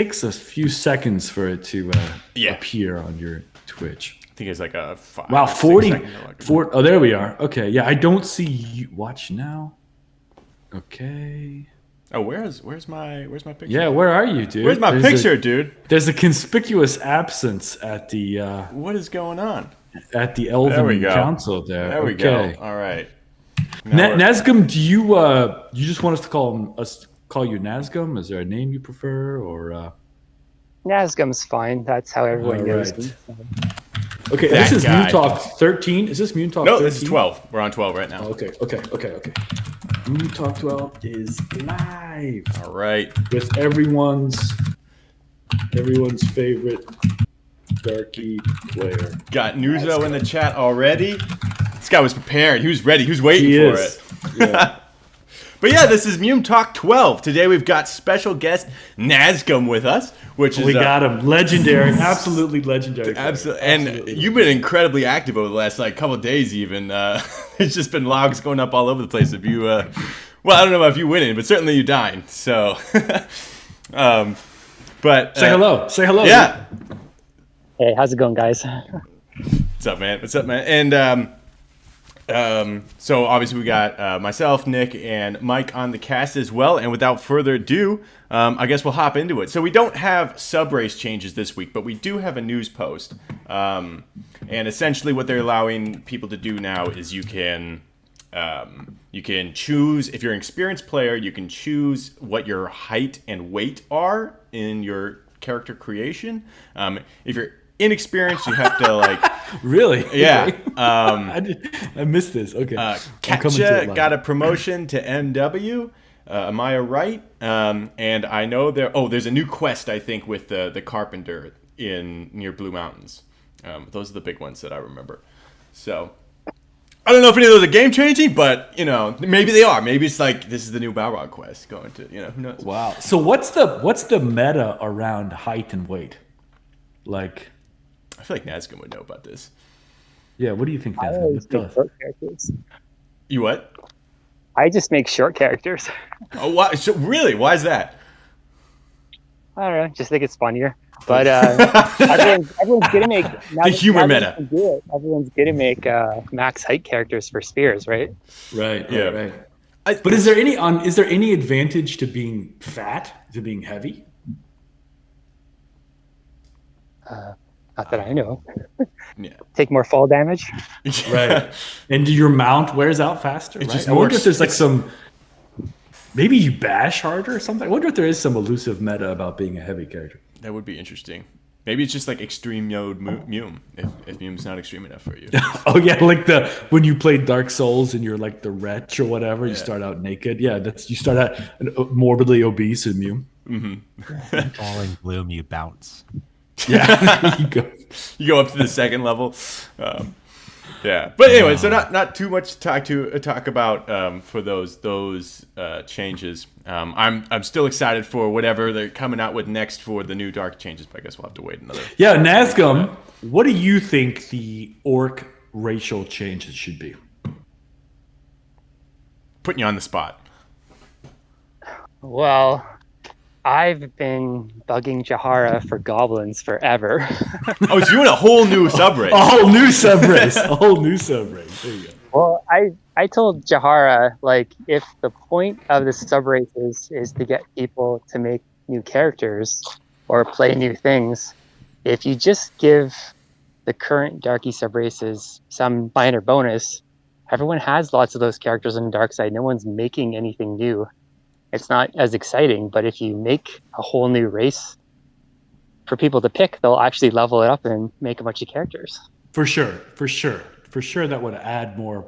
takes a few seconds for it to Yeah. appear on your Twitch. I think it's like a 5 Wow, or 6 40, second delay. 4. Oh, there we are. Okay, yeah, I don't see you. Watch now. Okay. Oh, where's my picture? Yeah, where are you, Where's dude? my picture, dude? There's a conspicuous absence What is going on? at the There we Elven go. Council there. There we go. Okay. All right. Now we're Nazgum, do you just want us to call you Nazgum? Is there a name you prefer, or Nazgum's fine. That's how everyone all knows right? me. So. Okay, that this is Mune guy. Talk 13. Is this Mune Talk No, 13? this is 12. We're on 12 right now. Okay. Mune Talk 12 is live All right. with everyone's favorite darky player. Got Nuzo in the chat already. This guy was prepared. He was ready. He was waiting for it. Yeah. But yeah, this is MUME Talk 12. Today we've got special guest Nazgum with us, which is We got him. Legendary. Absolutely legendary. absolutely. And you've been incredibly active over the last couple of days. Even there's just been logs going up all over the place. If you, well, I don't know if you winning, but certainly you dying. So, but Say hello. Say hello. Yeah. Hey, how's it going, guys? What's up, man? And so obviously we got myself, Nick, and Mike on the cast as well. And without further ado, I guess we'll hop into it. So we don't have sub-race changes this week, but we do have a news post. And essentially what they're allowing people to do now is you can choose, if you're an experienced player, you can choose what your height and weight are in your character creation. If you're inexperienced, you have to Really? yeah. Okay. I missed this. Okay. I'm coming to it Katja live. got a promotion to MW. Am I right? And I know there's a new quest, I think, with the Carpenter near Blue Mountains. Those are the big ones that I remember. So I don't know if any of those are game changing, but maybe they are. Maybe it's this is the new Balrog quest going to who knows. Wow. So what's the meta around height and weight? I feel like Nazgum would know about this. Yeah. What do you think, I Nathan? always make short characters. You what? I just make short characters. Oh, why? So, really? Why is that? I don't know. Just think it's funnier. But everyone's gonna make The humor meta. Everyone's gonna make max height characters for spears, right? Right. Yeah. Right. But is there any advantage to being fat, to being heavy? Not that I know. Yeah. Take more fall damage. Right. And do your mount wears out faster? It's Right? just I wonder more- if there's some. Maybe you bash harder or something. I wonder if there is some elusive meta about being a heavy character. That would be interesting. Maybe it's just extreme mode MUME. If MUME's not extreme enough for you. Oh yeah, when you play Dark Souls and you're the wretch or whatever, you start out naked. Yeah, you start out morbidly obese and Mew. Falling bloom, you bounce. Yeah, You go up to the second level. Yeah, but anyway, so not too much to talk about for those changes. I'm still excited for whatever they're coming out with next for the new dark changes, but I guess we'll have to wait another. Yeah, Nazgum, what do you think the orc racial changes should be? Putting you on the spot. Well, I've been bugging Jahara for goblins forever. Oh, so you want a whole new subrace? A whole new subrace. A whole new subrace. There you go. Well, I told Jahara, if the point of the subraces is to get people to make new characters or play new things, if you just give the current Darky subraces some minor bonus, everyone has lots of those characters on the dark side. No one's making anything new. It's not as exciting, but if you make a whole new race for people to pick, they'll actually level it up and make a bunch of characters. For sure, that would add more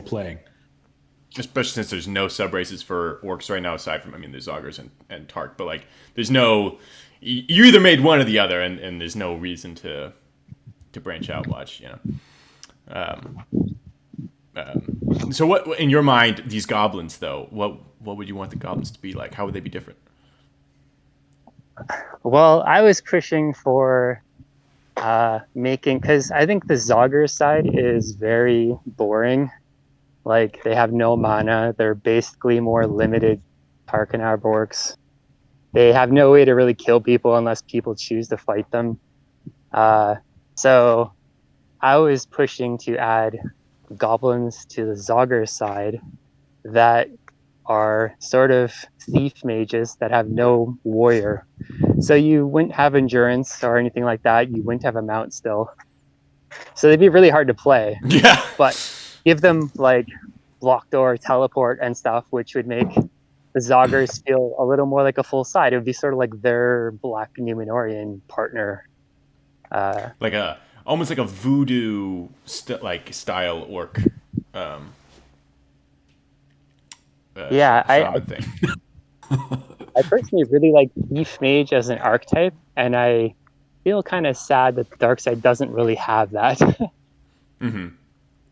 playing. Especially since there's no subraces for orcs right now, aside from there's augurs and Tark, but there's no. You either made one or the other, and there's no reason to branch out much, So what in your mind these goblins though? What would you want the goblins to be like? How would they be different? Well, I was pushing for making, because I think the Zogger side is very boring. They have no mana. They're basically more limited Tarkan orcs. They have no way to really kill people unless people choose to fight them. So I was pushing to add goblins to the Zogger side that are sort of thief mages that have no warrior. So you wouldn't have endurance or anything like that. You wouldn't have a mount still. So they'd be really hard to play. Yeah. But give them like block door, teleport, and stuff, which would make the Zoggers feel a little more like a full side. It would be sort of like their Black Numenorian partner. Like almost like a voodoo style orc. Yeah, shaman thing. I personally really like Thief Mage as an archetype, and I feel kind of sad that the dark side doesn't really have that. Mm-hmm.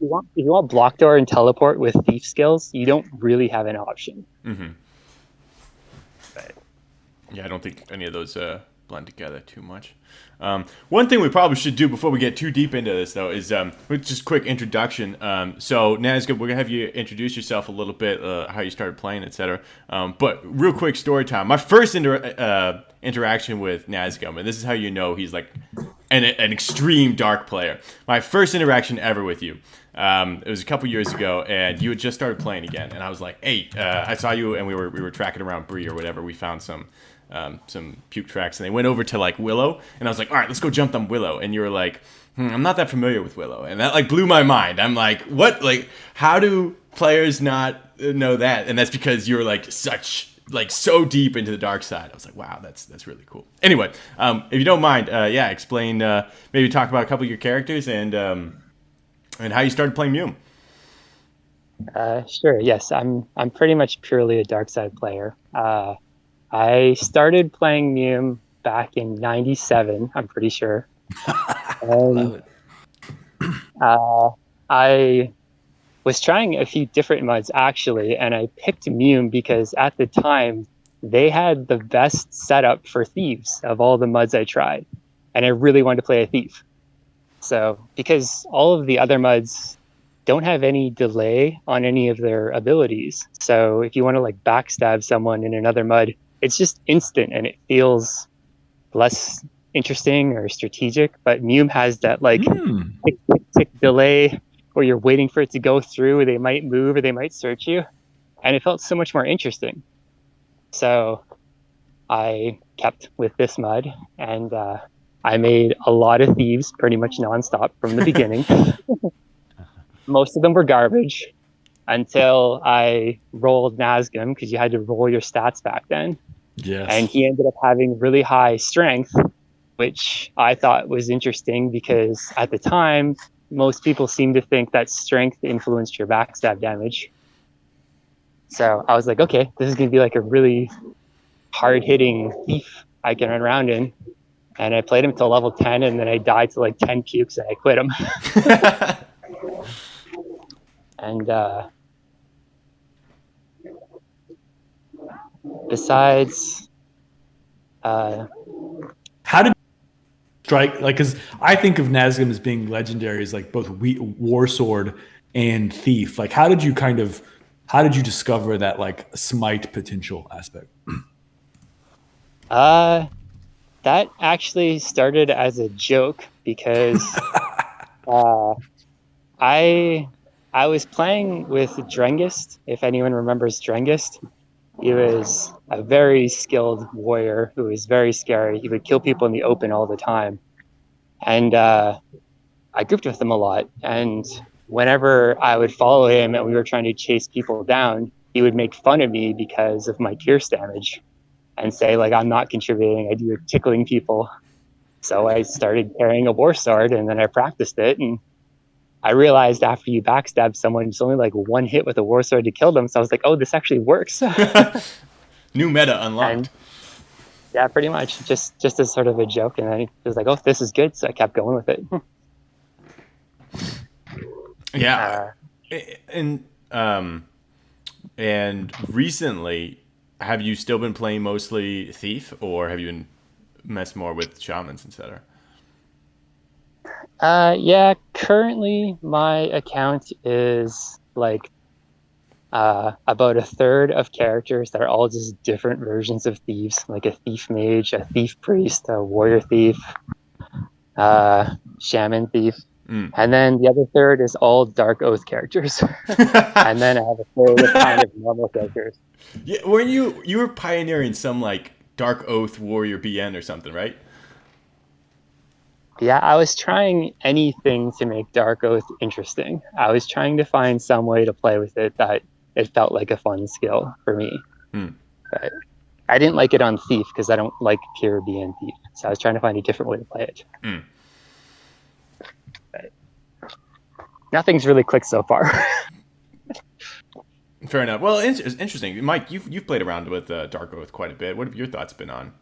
If you want block door and teleport with thief skills, you don't really have an option. Mm-hmm. Yeah, I don't think any of those blend together too much. One thing we probably should do before we get too deep into this, though, is just quick introduction. So, Nazgum, we're going to have you introduce yourself a little bit, how you started playing, etc. But real quick story time. My first interaction with Nazgum, and this is how you know he's like an extreme dark player. My first interaction ever with you. It was a couple years ago, and you had just started playing again, and I was like, "Hey, I saw you," and we were tracking around Bree or whatever. We found some puke tracks, and they went over to like Willow, and I was like, all right, let's go jump on Willow. And you were like, I'm not that familiar with Willow, and that like blew my mind. I'm like, what? Like, how do players not know that? And that's because you're like so deep into the dark side. I was like, wow, that's really cool. Anyway, if you don't mind, explain, maybe talk about a couple of your characters and how you started playing MUME. Sure. Yes, I'm pretty much purely a dark side player. I started playing MUME back in '97, I'm pretty sure. Love it. I was trying a few different mods, actually, and I picked MUME because at the time, they had the best setup for thieves of all the mods I tried. And I really wanted to play a thief. So, because all of the other mods don't have any delay on any of their abilities. So if you want to like backstab someone in another mud, it's just instant and it feels less interesting or strategic. But MUME has that like tick, tick, tick delay where you're waiting for it to go through, or they might move or they might search you. And it felt so much more interesting. So I kept with this mud, and I made a lot of thieves pretty much nonstop from the beginning. Most of them were garbage until I rolled Nazgum, because you had to roll your stats back then. Yes. And he ended up having really high strength, which I thought was interesting because at the time, most people seemed to think that strength influenced your backstab damage. So I was like, okay, this is going to be like a really hard-hitting thief I can run around in. And I played him till level 10, and then I died to like 10 pukes, and I quit him. And besides, how did you strike? Like, because I think of Nazgum as being legendary as like both war sword and thief. Like, how did you discover that like smite potential aspect? that actually started as a joke because I was playing with Drengist, if anyone remembers Drengist. He was a very skilled warrior who was very scary. He would kill people in the open all the time. And I grouped with him a lot. And whenever I would follow him and we were trying to chase people down, he would make fun of me because of my pierce damage and say, like, I'm not contributing. I do tickling people. So I started carrying a war sword, and then I practiced it. And I realized after you backstab someone, it's only like one hit with a war sword to kill them. So I was like, oh, this actually works. New meta unlocked. And, yeah, pretty much. Just as sort of a joke. And I was like, oh, this is good. So I kept going with it. Yeah. And recently, have you still been playing mostly Thief, or have you been messed more with Shamans, etc.? Yeah, currently my account is like about a third of characters that are all just different versions of thieves, like a thief mage, a thief priest, a warrior thief, shaman thief. And then the other third is all Dark Oath characters. And then I have a third of kind of normal characters. Yeah, weren't you were pioneering some like Dark Oath Warrior BN or something, right? Yeah, I was trying anything to make Dark Oath interesting. I was trying to find some way to play with it that it felt like a fun skill for me. But I didn't like it on Thief because I don't like pure BN Thief. So I was trying to find a different way to play it. But nothing's really clicked so far. Fair enough. Well, it's interesting. Mike, you've played around with Dark Oath quite a bit. What have your thoughts been on?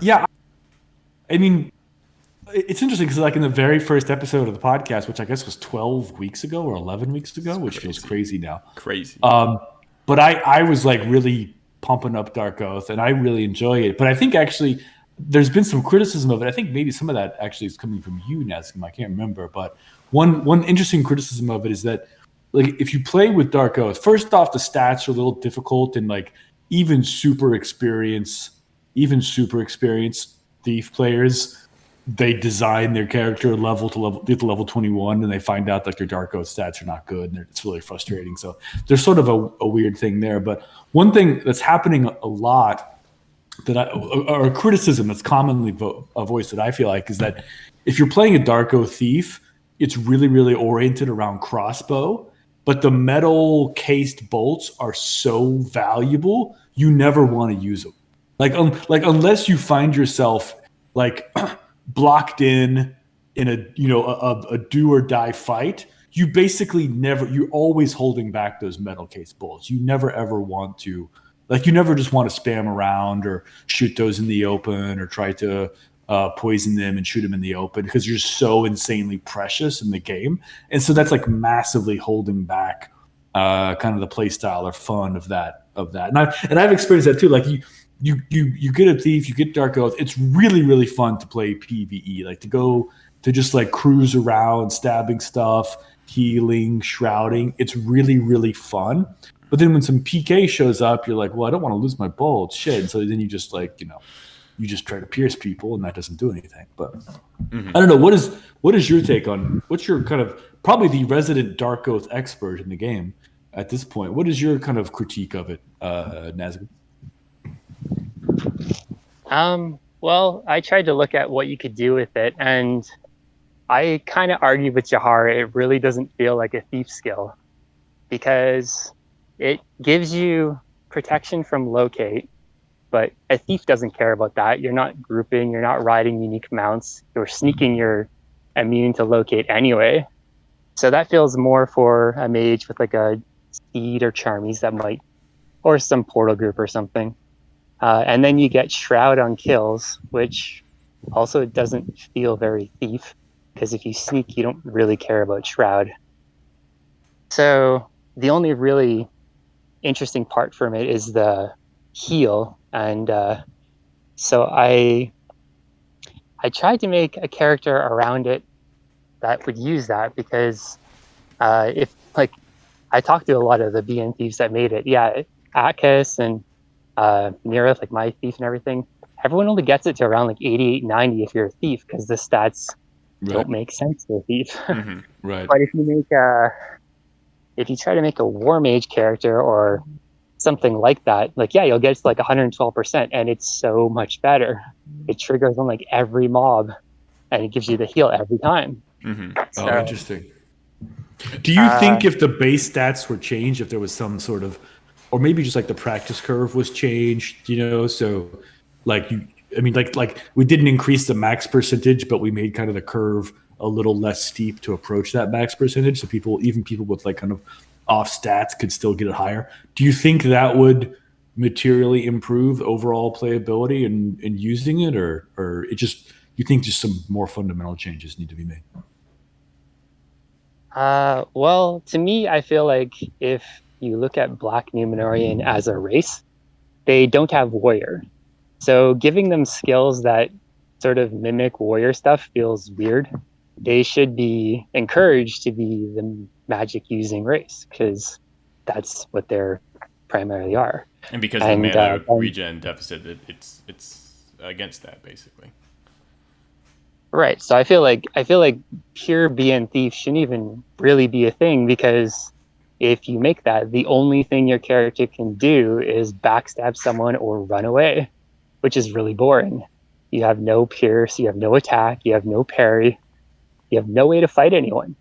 Yeah, I mean, it's interesting because like in the very first episode of the podcast, which I guess was 12 weeks ago or 11 weeks ago, which feels crazy now. Crazy. But I was like really pumping up Dark Oath and I really enjoy it. But I think actually there's been some criticism of it. I think maybe some of that actually is coming from you, Nazgum. I can't remember. But one interesting criticism of it is that like if you play with Dark Oath, first off, the stats are a little difficult and like even super experienced thief players, they design their character level to get to level 21 and they find out that their Dark Oath stats are not good and it's really frustrating. So there's sort of a weird thing there. But one thing that's happening a lot or a criticism that's commonly voiced that I feel like is that if you're playing a Dark Oath thief, it's really, really oriented around crossbow, but the metal cased bolts are so valuable, you never want to use them. Like unless you find yourself like blocked in a do or die fight, you basically you're always holding back those metal case bolts. You never ever want to, like, you never just want to spam around or shoot those in the open or try to poison them and shoot them in the open because you're so insanely precious in the game. And so that's like massively holding back kind of the play style or fun of that. And I've experienced that too. Like you get a thief, you get Dark Oath. It's really, really fun to play PvE, like to go to just like cruise around, stabbing stuff, healing, shrouding. It's really, really fun. But then when some PK shows up, you're like, well, I don't want to lose my bolt. Shit. And so then you just like, you just try to pierce people and that doesn't do anything. But I don't know. What is your take on, what's your kind of, probably the resident Dark Oath expert in the game at this point? What is your kind of critique of it, Nazgum? Well, I tried to look at what you could do with it, and I kind of argued with Jahar. It really doesn't feel like a thief skill because it gives you protection from locate, but a thief doesn't care about that. You're not grouping, you're not riding unique mounts, you're sneaking, you're immune to locate anyway. So that feels more for a mage with like a speed or charmies that might, or some portal group or something. And then you get Shroud on kills, which also doesn't feel very thief, because if you sneak, you don't really care about Shroud. So the only really interesting part from it is the heal. And so I tried to make a character around it that would use that, because if like I talked to a lot of the BN thieves that made it, yeah, Atkas and Mira, like my thief and everything, everyone only gets it to around like 88, 90 if you're a thief, because the stats don't make sense for a thief. Right. But if you try to make a war mage character or something like that, like, yeah, you'll get to like 112%, and it's so much better. It triggers on like every mob, and it gives you the heal every time. So, interesting. Do you think if the base stats were changed, if there was some sort of, or maybe just like the practice curve was changed, so like like we didn't increase the max percentage, but we made kind of the curve a little less steep to approach that max percentage, so even people with like kind of off stats could still get it higher. Do you think that would materially improve overall playability and using it, or it just, you think just some more fundamental changes need to be made? Well, to me, I feel like if you look at Black Numenorian as a race, they don't have warrior. So giving them skills that sort of mimic warrior stuff feels weird. They should be encouraged to be the magic using race, because that's what they're primarily are. And because of the mana regen deficit, it's against that basically. Right. So I feel like pure BN thief shouldn't even really be a thing, because if you make that, the only thing your character can do is backstab someone or run away, which is really boring. You have no pierce, you have no attack, you have no parry, you have no way to fight anyone.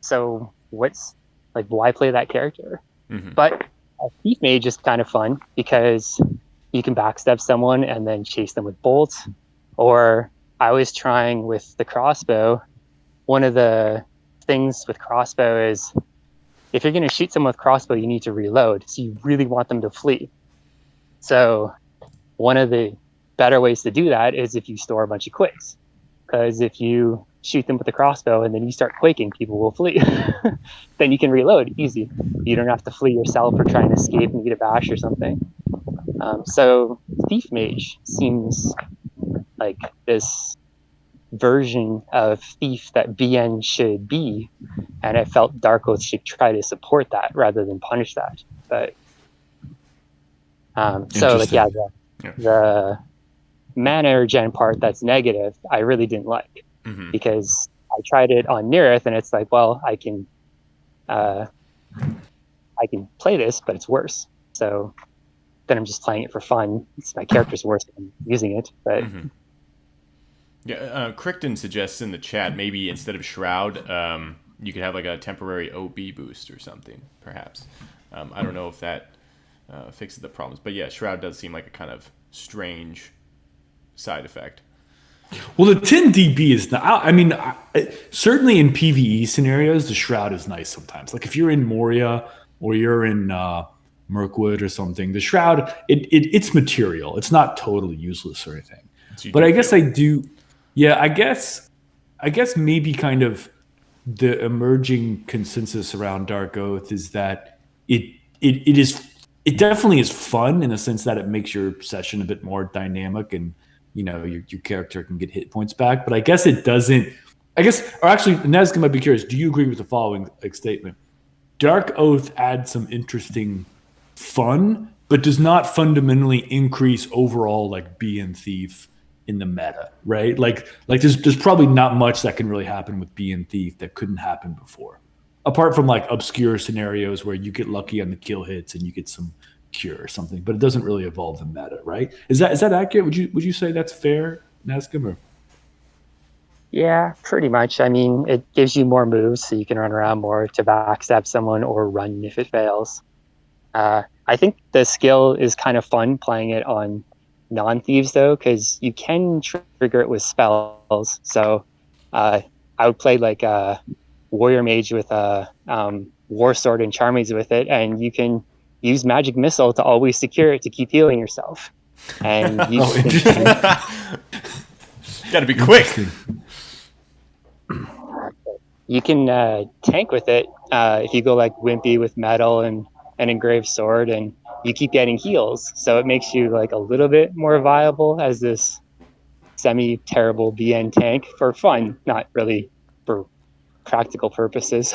So why play that character? Mm-hmm. But a thief mage is kind of fun because you can backstab someone and then chase them with bolts. Or I was trying with the crossbow. One of the things with crossbow is if you're going to shoot someone with crossbow, you need to reload. So you really want them to flee. So one of the better ways to do that is if you store a bunch of quakes. Because if you shoot them with a crossbow and then you start quaking, people will flee. Then you can reload easy. You don't have to flee yourself or try and escape and get a bash or something. So Thief Mage seems like this version of Thief that BN should be, and I felt Dark Oath should try to support that rather than punish that. But so like the mana regen part that's negative, I really didn't like, because I tried it on Neareth and it's like, well, I can play this, but it's worse. So then I'm just playing it for fun. My character's worse than using it, but. Yeah, Crichton suggests in the chat maybe instead of Shroud, you could have like a temporary OB boost or something, perhaps. I don't know if that fixes the problems, but yeah, Shroud does seem like a kind of strange side effect. Well, the 10 dB is not, I mean, certainly in PvE scenarios, the Shroud is nice sometimes. Like if you're in Moria or you're in Mirkwood or something, the Shroud, it's material. It's not totally useless or anything. So but I guess I do. Yeah, I guess maybe kind of the emerging consensus around Dark Oath is that it definitely is fun in the sense that it makes your session a bit more dynamic and your character can get hit points back. But I guess it doesn't. Or actually, Nazgum might be curious. Do you agree with the following statement? Dark Oath adds some interesting fun, but does not fundamentally increase overall like BN Thief in the meta, right? Like there's probably not much that can really happen with BN Thief that couldn't happen before, apart from like obscure scenarios where you get lucky on the kill hits and you get some cure or something, but it doesn't really evolve the meta, right? Is that accurate? Would you say that's fair, Nazgum? Or? Yeah, pretty much. I mean, it gives you more moves, so you can run around more to backstab someone or run if it fails. I think the skill is kind of fun playing it on non-thieves though, because you can trigger it with spells. So I would play like a warrior mage with a war sword and charm with it, and you can use magic missile to always secure it to keep healing yourself. And you gotta be quick. You can tank with it if you go like wimpy with metal and an engraved sword, and you keep getting heals, so it makes you like a little bit more viable as this semi-terrible BN tank for fun, not really for practical purposes.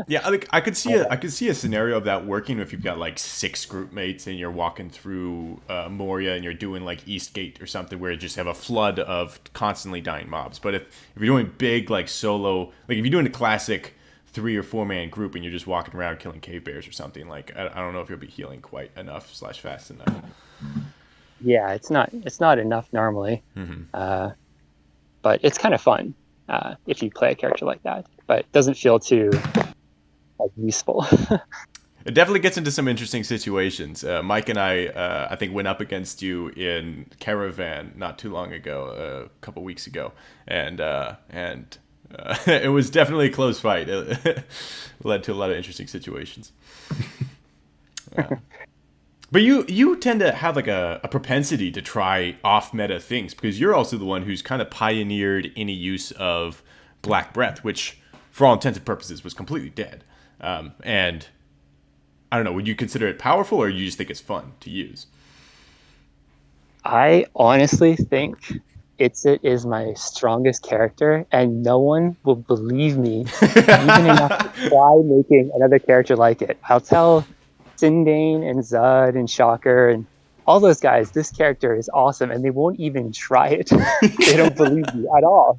Yeah, I could see a scenario of that working if you've got like 6 group mates and you're walking through Moria and you're doing like Eastgate or something where you just have a flood of constantly dying mobs. But if you're doing big like solo, like if you're doing a classic 3 or 4 man group and you're just walking around killing cave bears or something, like I don't know if you'll be healing quite enough / fast enough. Yeah, it's not enough normally, but it's kind of fun if you play a character like that. But it doesn't feel too useful. It definitely gets into some interesting situations. Mike and I think, went up against you in Caravan not too long ago, a couple weeks ago, and it was definitely a close fight. It led to a lot of interesting situations. But you tend to have like a propensity to try off-meta things, because you're also the one who's kind of pioneered any use of Black Breath, which, for all intents and purposes, was completely dead. And I don't know, would you consider it powerful, or you just think it's fun to use? I honestly think it is my strongest character, and no one will believe me even enough to try making another character like it. I'll tell Sindane and Zud and Shocker and all those guys, this character is awesome, and they won't even try it. They don't believe you at all.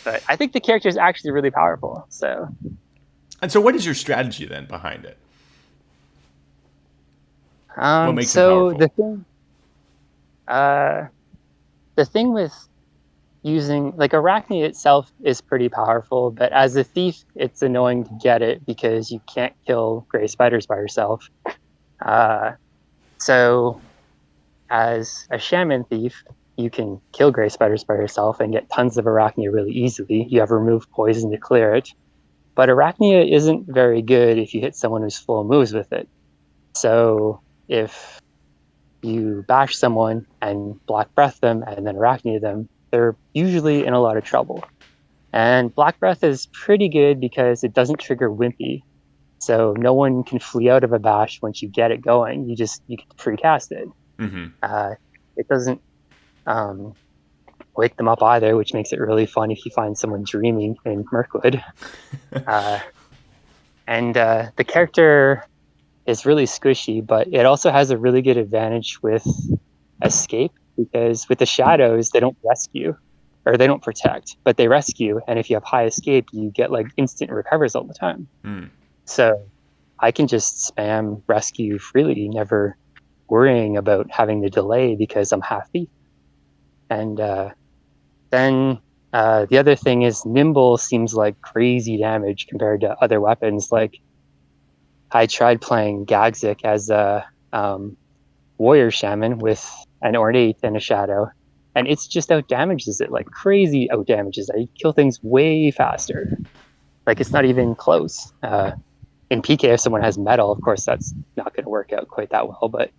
But I think the character is actually really powerful. So, And so, what is your strategy then behind it? What makes him so powerful? the thing with using like Arachne itself is pretty powerful, but as a thief, it's annoying to get it because you can't kill gray spiders by yourself. So as a shaman thief, you can kill gray spiders by yourself and get tons of Arachnia really easily. You have removed poison to clear it. But Arachnia isn't very good if you hit someone who's full moves with it. So if you bash someone and Black Breath them and then Arachnia them, they're usually in a lot of trouble. And Black Breath is pretty good because it doesn't trigger Wimpy. So no one can flee out of a bash once you get it going. You can precast it. It doesn't wake them up either, which makes it really fun if you find someone dreaming in Mirkwood. And the character is really squishy, but it also has a really good advantage with escape, because with the shadows, they don't rescue or they don't protect, but they rescue. And if you have high escape, you get like instant recovers all the time. So I can just spam rescue freely, never worrying about having the delay because I'm half thief. And then the other thing is Nimble seems like crazy damage compared to other weapons. Like I tried playing Gagzik as a warrior shaman with an ornate and a shadow, and it's just out damages it like crazy. Out damages it. You kill things way faster. Like it's not even close. In PK, if someone has metal, of course that's not going to work out quite that well. But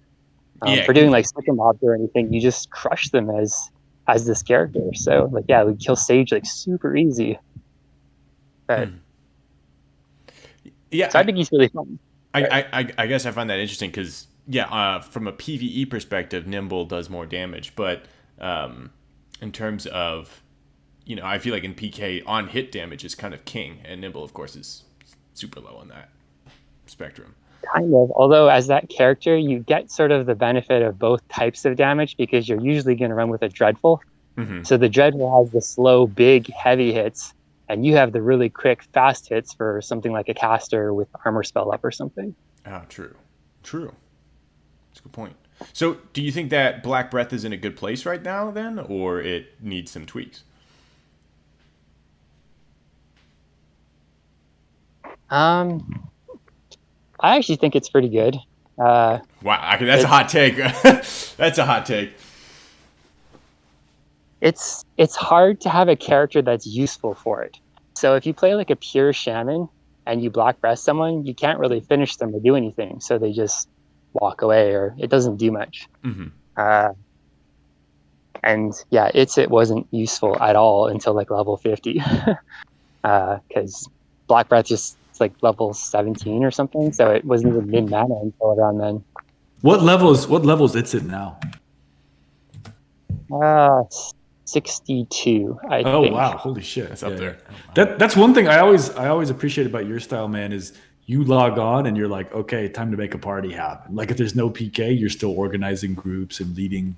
for doing like super mobs or anything, you just crush them as this character. So like we kill Sage like super easy. But yeah, so I think he's really fun. I guess I find that interesting because from a PvE perspective, Nimble does more damage, but in terms of I feel like in PK on hit damage is kind of king, and Nimble of course is super low on that spectrum. Kind of, although as that character, you get sort of the benefit of both types of damage because you're usually going to run with a Dreadful. So the Dreadful has the slow, big, heavy hits, and you have the really quick, fast hits for something like a caster with armor spell up or something. Oh, true. That's a good point. So do you think that Black Breath is in a good place right now then, or it needs some tweaks? I actually think it's pretty good. Wow, that's a hot take. That's a hot take. It's hard to have a character that's useful for it. So if you play like a pure shaman and you Black Breath someone, you can't really finish them or do anything. So they just walk away, or it doesn't do much. And it wasn't useful at all until like level 50, because Black Breath just like level 17 or something, so it wasn't even min mana until around then. What levels it's at now? 62, I think. Oh wow, holy shit. That's up there. That's one thing I always appreciate about your style, man, is you log on and you're like, okay, time to make a party happen. Like if there's no PK, you're still organizing groups and leading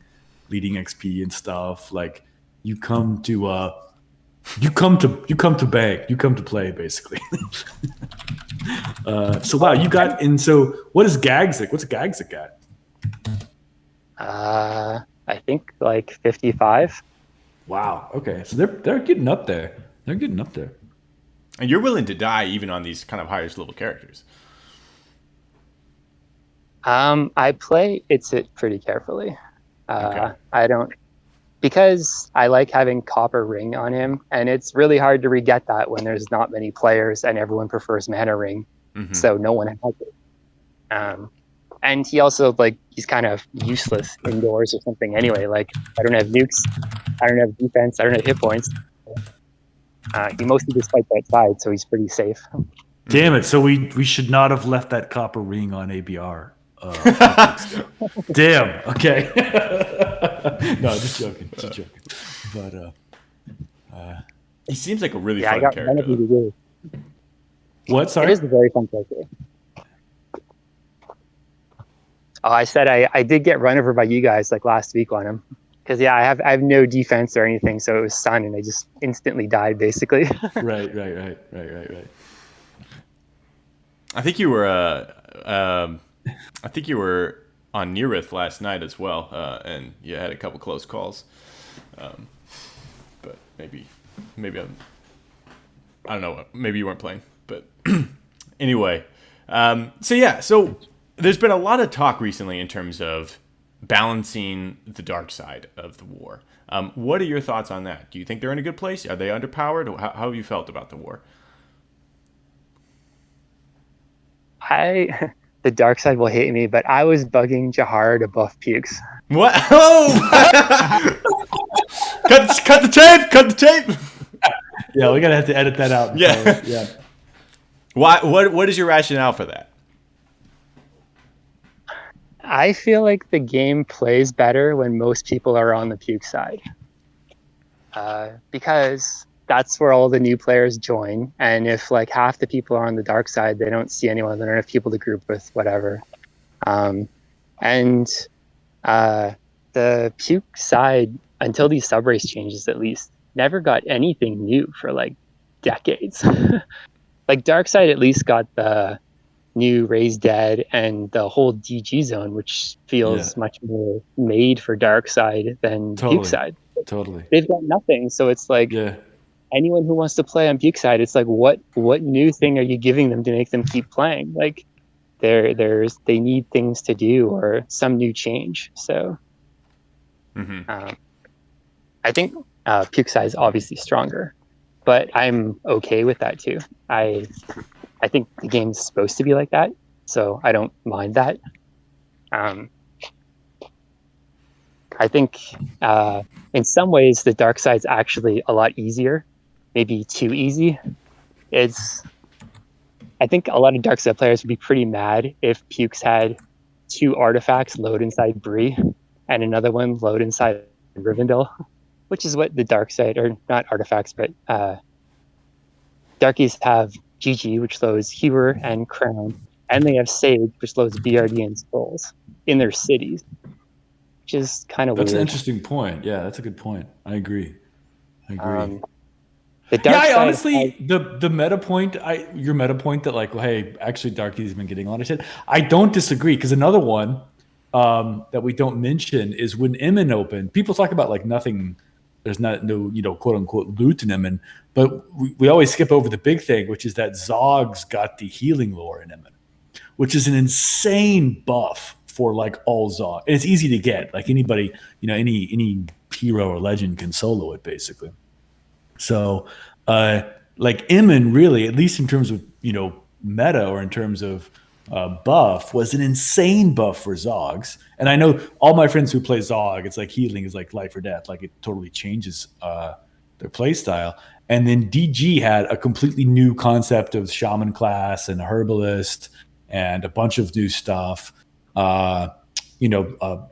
XP and stuff. Like you come to bang, you come to play basically. So wow, you got in. So what is Gagzik? What's Gagzik at? I think like 55. Wow. Okay, so they're getting up there. And you're willing to die even on these kind of highest level characters. I play it pretty carefully. Okay. I don't, because I like having Copper Ring on him, and it's really hard to re-get that when there's not many players and everyone prefers Mana Ring, so no one has it. And he also, like, he's kind of useless indoors or something anyway. Like, I don't have nukes, I don't have defense, I don't have hit points. He mostly just fights outside, so he's pretty safe. Damn it! So we should not have left that Copper Ring on ABR. Damn. Okay. No, just joking. But he seems like a really fun character. What? Sorry. It is a very fun character. Oh, I said I did get run over by you guys like last week on him. Because yeah, I have no defense or anything, so it was stun, and I just instantly died basically. Right. I think you were I think you were on Nearith last night as well, and you had a couple close calls. But maybe I don't know. Maybe you weren't playing, but anyway. So there's been a lot of talk recently in terms of balancing the dark side of the war. What are your thoughts on that? Do you think they're in a good place? Are they underpowered? How have you felt about the war? The dark side will hate me, but I was bugging Jahar to buff Pukes. What? Oh! cut the tape! Cut the tape! Yeah, we're gonna have to edit that out. Yeah. Yeah. Why? What is your rationale for that? I feel like the game plays better when most people are on the Puke side. Because that's where all the new players join. And if like half the people are on the dark side, they don't see anyone. They don't have people to group with, whatever. The Puke side, until these subrace changes at least, never got anything new for like decades. Like dark side at least got the new Raise Dead and the whole DG zone, which feels much more made for dark side than Puke side. Totally. They've got nothing, so it's like anyone who wants to play on Puke side, it's like what new thing are you giving them to make them keep playing? Like they need things to do or some new change. So I think Puke side is obviously stronger, but I'm okay with that too. I think the game's supposed to be like that, so I don't mind that. I think in some ways the dark side's actually a lot easier, maybe too easy. I think a lot of dark side players would be pretty mad if Pukes had 2 artifacts load inside Bree and another one load inside Rivendell, which is what the dark side, or not artifacts, but Darkies have GG, which loads Hewer and Crown, and they have Sage, which loads BRD and Skulls in their cities, which is kind of weird. That's an interesting point. Yeah, that's a good point. I agree. The dark side honestly, the meta point, your meta point that like, well, hey, actually Darkie's been getting on it. I don't disagree, because another one that we don't mention is when Emin opened, people talk about like nothing. There's no quote unquote loot in Emin, but we always skip over the big thing, which is that Zog's got the healing lore in Emin, which is an insane buff for like all Zog. And it's easy to get. Like anybody, any hero or legend can solo it basically. So like Emin really, at least in terms of meta or in terms of buff, was an insane buff for Zogs. And I know all my friends who play Zog, it's like healing is like life or death. Like it totally changes their play style. And then DG had a completely new concept of shaman class and herbalist and a bunch of new stuff.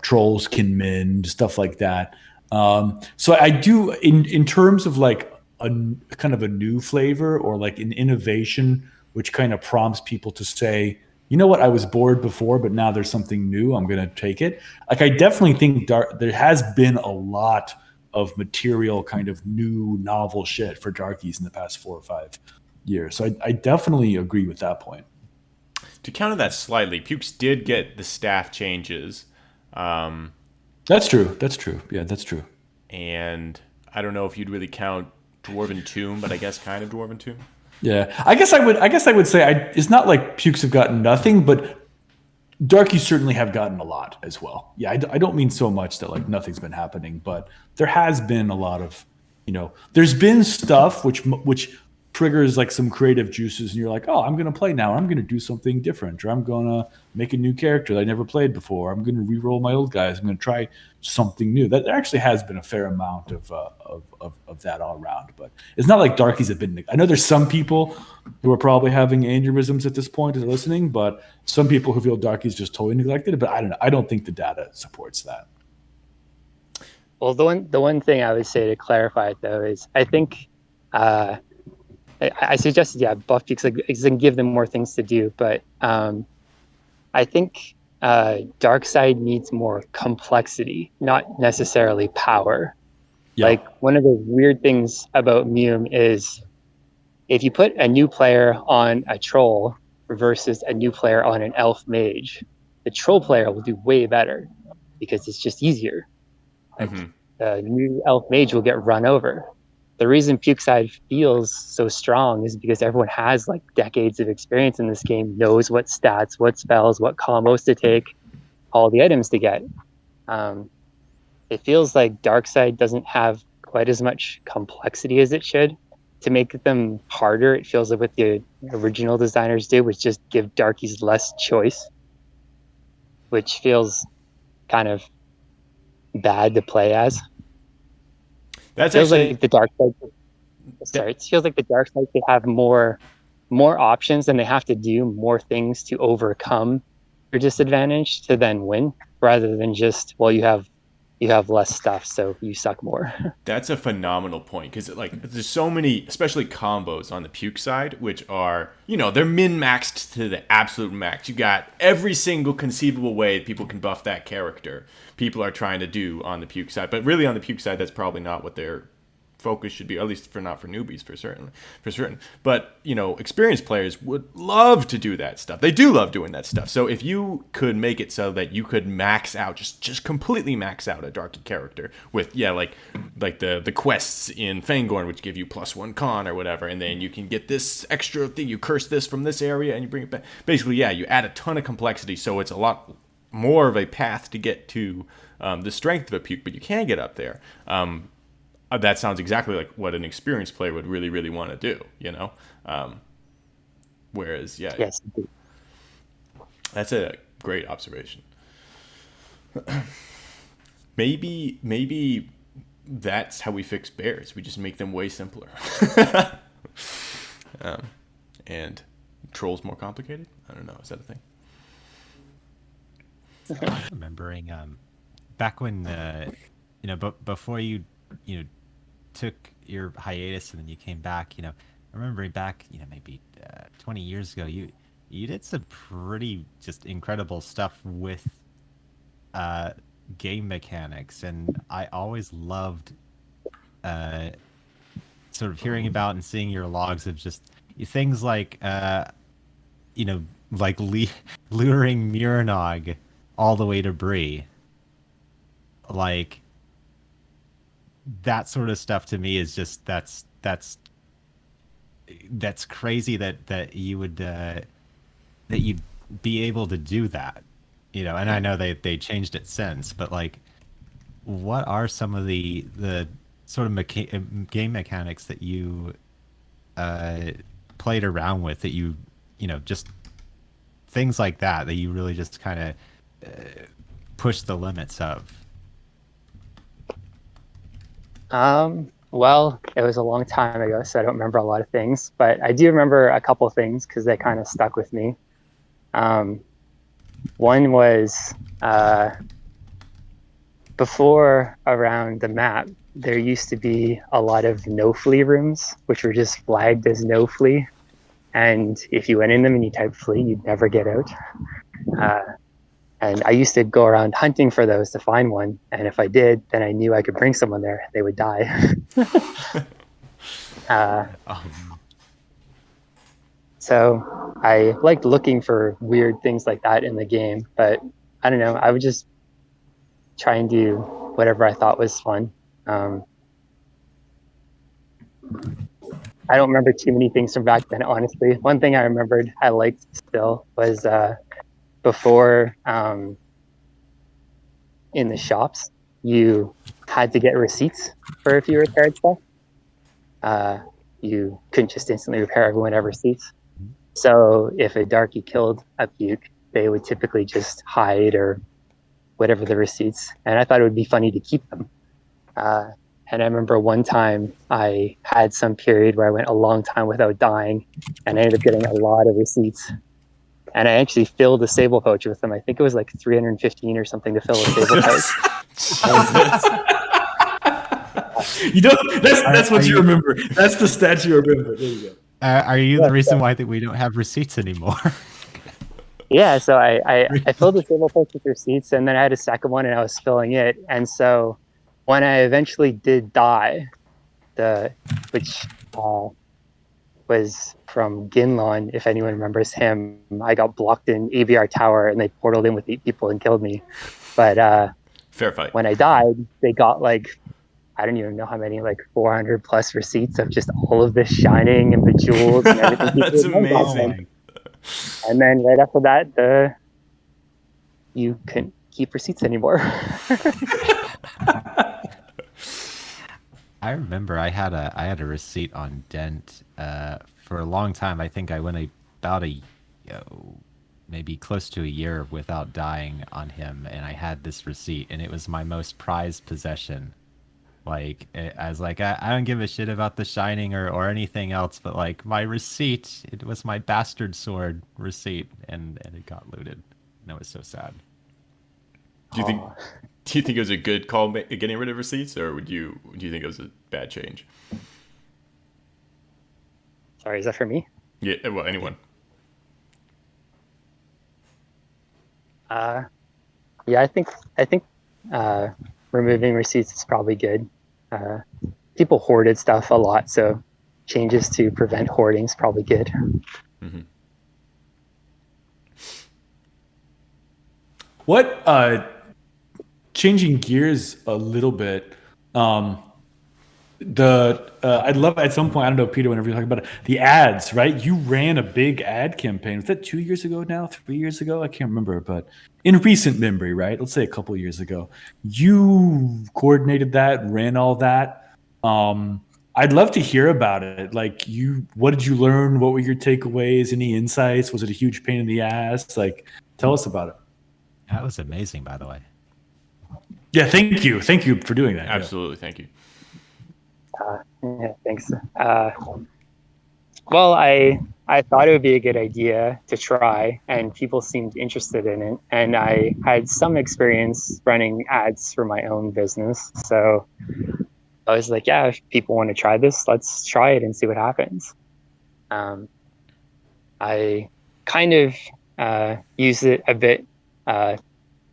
Trolls can mend, stuff like that. So I do, in terms of like a kind of a new flavor or like an innovation, which kind of prompts people to say, you know what, I was bored before, but now there's something new, I'm going to take it. Like I definitely think there has been a lot of material kind of new novel shit for Darkies in the past 4 or 5 years. So I definitely agree with that point. To counter that slightly, Pukes did get the staff changes. That's true. Yeah, that's true. And I don't know if you'd really count Dwarven Tomb, but I guess kind of Dwarven Tomb. Yeah, I guess I would say it's not like Pukes have gotten nothing, but Darkies certainly have gotten a lot as well. Yeah, I don't mean so much that like nothing's been happening, but there has been a lot of, there's been stuff which triggers like some creative juices, and you're like, oh, I'm going to play now. I'm going to do something different, or I'm going to make a new character that I never played before. I'm going to re-roll my old guys. I'm going to try something new. That there actually has been a fair amount of that all around, but it's not like Darkies have been. I know there's some people who are probably having aneurysms at this point as they're listening, but some people who feel Darkies just totally neglected. But I don't know. I don't think the data supports that. Well, the one thing I would say to clarify it though is I think. I suggested, buff Pukes, like, and give them more things to do. But I think dark side needs more complexity, not necessarily power. Yeah. Like one of the weird things about MUME is if you put a new player on a troll versus a new player on an elf mage, the troll player will do way better because it's just easier. Like the new elf mage will get run over. The reason Puke Side feels so strong is because everyone has like decades of experience in this game, knows what stats, what spells, what combos to take, all the items to get. It feels like Darkside doesn't have quite as much complexity as it should. To make them harder, it feels like what the original designers did was just give darkies less choice, which feels kind of bad to play as. That's feels actually like the dark side. Sorry, it feels like the dark side they have more options and they have to do more things to overcome your disadvantage to then win, rather than just you have less stuff, so you suck more. That's a phenomenal point because like there's so many, especially combos on the Puke side, which are they're min maxed to the absolute max. You got every single conceivable way people can buff that character. People are trying to do on the Puke side, but really on the Puke side, that's probably not what their focus should be, at least not for newbies for certain. But experienced players would love to do that stuff. They do love doing that stuff. So if you could make it so that you could max out, just completely max out a darky character with like the quests in Fangorn, which give you +1 con or whatever, and then you can get this extra thing, you curse this from this area and you bring it back. Basically, you add a ton of complexity, so it's a lot more of a path to get to the strength of a Puke, but you can get up there. That sounds exactly like what an experienced player would really, really want to do, whereas, yes, that's a great observation. maybe that's how we fix bears. We just make them way simpler. And trolls more complicated? I don't know. Is that a thing? Remembering back when before you took your hiatus and then you came back, remembering back maybe 20 years ago, you did some pretty just incredible stuff with game mechanics, and I always loved sort of hearing about and seeing your logs of just things like like luring Miranog all the way to Bree. Like that sort of stuff to me is just that's crazy that you would that you'd be able to do that, and I know they changed it since, but like what are some of the sort of game mechanics that you played around with that you just things like that you really just kind of push the limits of? Well, it was a long time ago, so I don't remember a lot of things, but I do remember a couple of things because they kind of stuck with me. One was before around the map, there used to be a lot of no flea rooms, which were just flagged as no flea. And if you went in them and you typed flea, you'd never get out. And I used to go around hunting for those to find one. And if I did, then I knew I could bring someone there. They would die. So I liked looking for weird things like that in the game. But I don't know. I would just try and do whatever I thought was fun. I don't remember too many things from back then, honestly. One thing I remembered I liked still was before in the shops, you had to get receipts for if you repaired stuff. You couldn't just instantly repair. Everyone have receipts. So if a darky killed a Puke, they would typically just hide or whatever the receipts. And I thought it would be funny to keep them. And I remember one time I had some period where I went a long time without dying, and I ended up getting a lot of receipts. And I actually filled a sable pouch with them. I think it was like 315 or something to fill a sable pouch. That's what you remember. That's the stat you remember. There you go. Are you the reason why that we don't have receipts anymore? Yeah, so I filled the table post with receipts, and then I had a second one, and I was filling it. And so when I eventually did die, which was from Ginlon, if anyone remembers him, I got blocked in ABR Tower, and they portaled in with 8 people and killed me. But Fair fight. when I died, they got like, I don't even know how many, like 400 plus receipts of just all of this shining and the jewels and everything. That's people had done. amazing. And then right after that, you couldn't keep receipts anymore. I remember I had a receipt on Dent for a long time. I think I went about maybe close to a year without dying on him, and I had this receipt, and it was my most prized possession. Like I was like, I don't give a shit about the shining or anything else, but like my receipt, it was my bastard sword receipt, and it got looted. And it was so sad. Do you think it was a good call getting rid of receipts, or do you think it was a bad change? Sorry, is that for me? Yeah, well, anyone. Yeah, I think removing receipts is probably good. People hoarded stuff a lot, so changes to prevent hoarding is probably good. Mm-hmm. What changing gears a little bit, I'd love at some point, I don't know, Peter, whenever you talk about it, the ads, right? You ran a big ad campaign. Was that 2 years ago now? 3 years ago? I can't remember, but in recent memory, right? Let's say a couple of years ago. You coordinated that, ran all that. I'd love to hear about it. Like, what did you learn? What were your takeaways? Any insights? Was it a huge pain in the ass? Like, tell us about it. That was amazing, by the way. Yeah, thank you. Thank you for doing that. Absolutely, thank you. Yeah, thanks. Well, I thought it would be a good idea to try, and people seemed interested in it. And I had some experience running ads for my own business, so I was like, yeah, if people want to try this, let's try it and see what happens. I kind of used it a bit,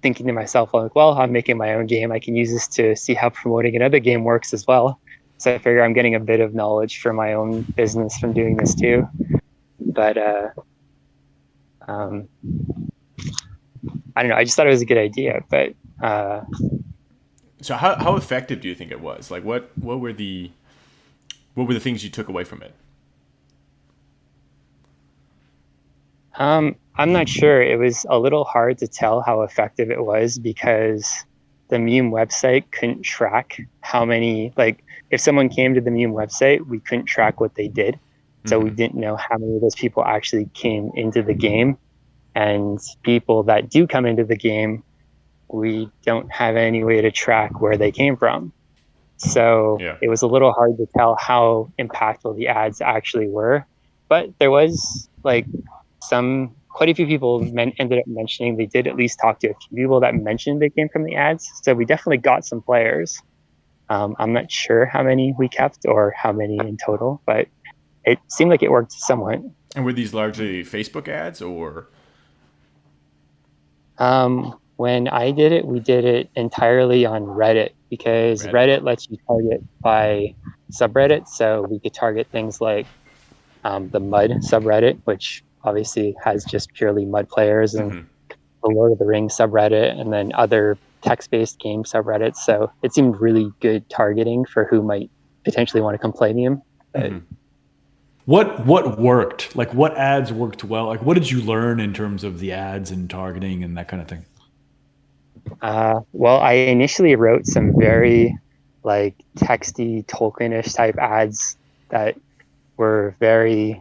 thinking to myself, like, well, I'm making my own game. I can use this to see how promoting another game works as well. So I figure I'm getting a bit of knowledge for my own business from doing this too. But I don't know. I just thought it was a good idea. But so how effective do you think it was? Like, what were the things you took away from it? I'm not sure. It was a little hard to tell how effective it was because the MUME website couldn't track how many, like, if someone came to the MUME website, we couldn't track what they did. So we didn't know how many of those people actually came into the game. And people that do come into the game, we don't have any way to track where they came from. So It was a little hard to tell how impactful the ads actually were. But there was like quite a few people ended up mentioning they did at least talk to a few people that mentioned they came from the ads. So we definitely got some players. I'm not sure how many we kept or how many in total, but it seemed like it worked somewhat. And were these largely Facebook ads or? When I did it, we did it entirely on Reddit because Reddit lets you target by subreddit. So we could target things like the Mud subreddit, which obviously has just purely Mud players, and the Lord of the Rings subreddit, and then other text-based game subreddits. So it seemed really good targeting for who might potentially want to come play them. But What worked? Like, what ads worked well? Like, what did you learn in terms of the ads and targeting and that kind of thing? Well, I initially wrote some very like texty Tolkienish type ads that were very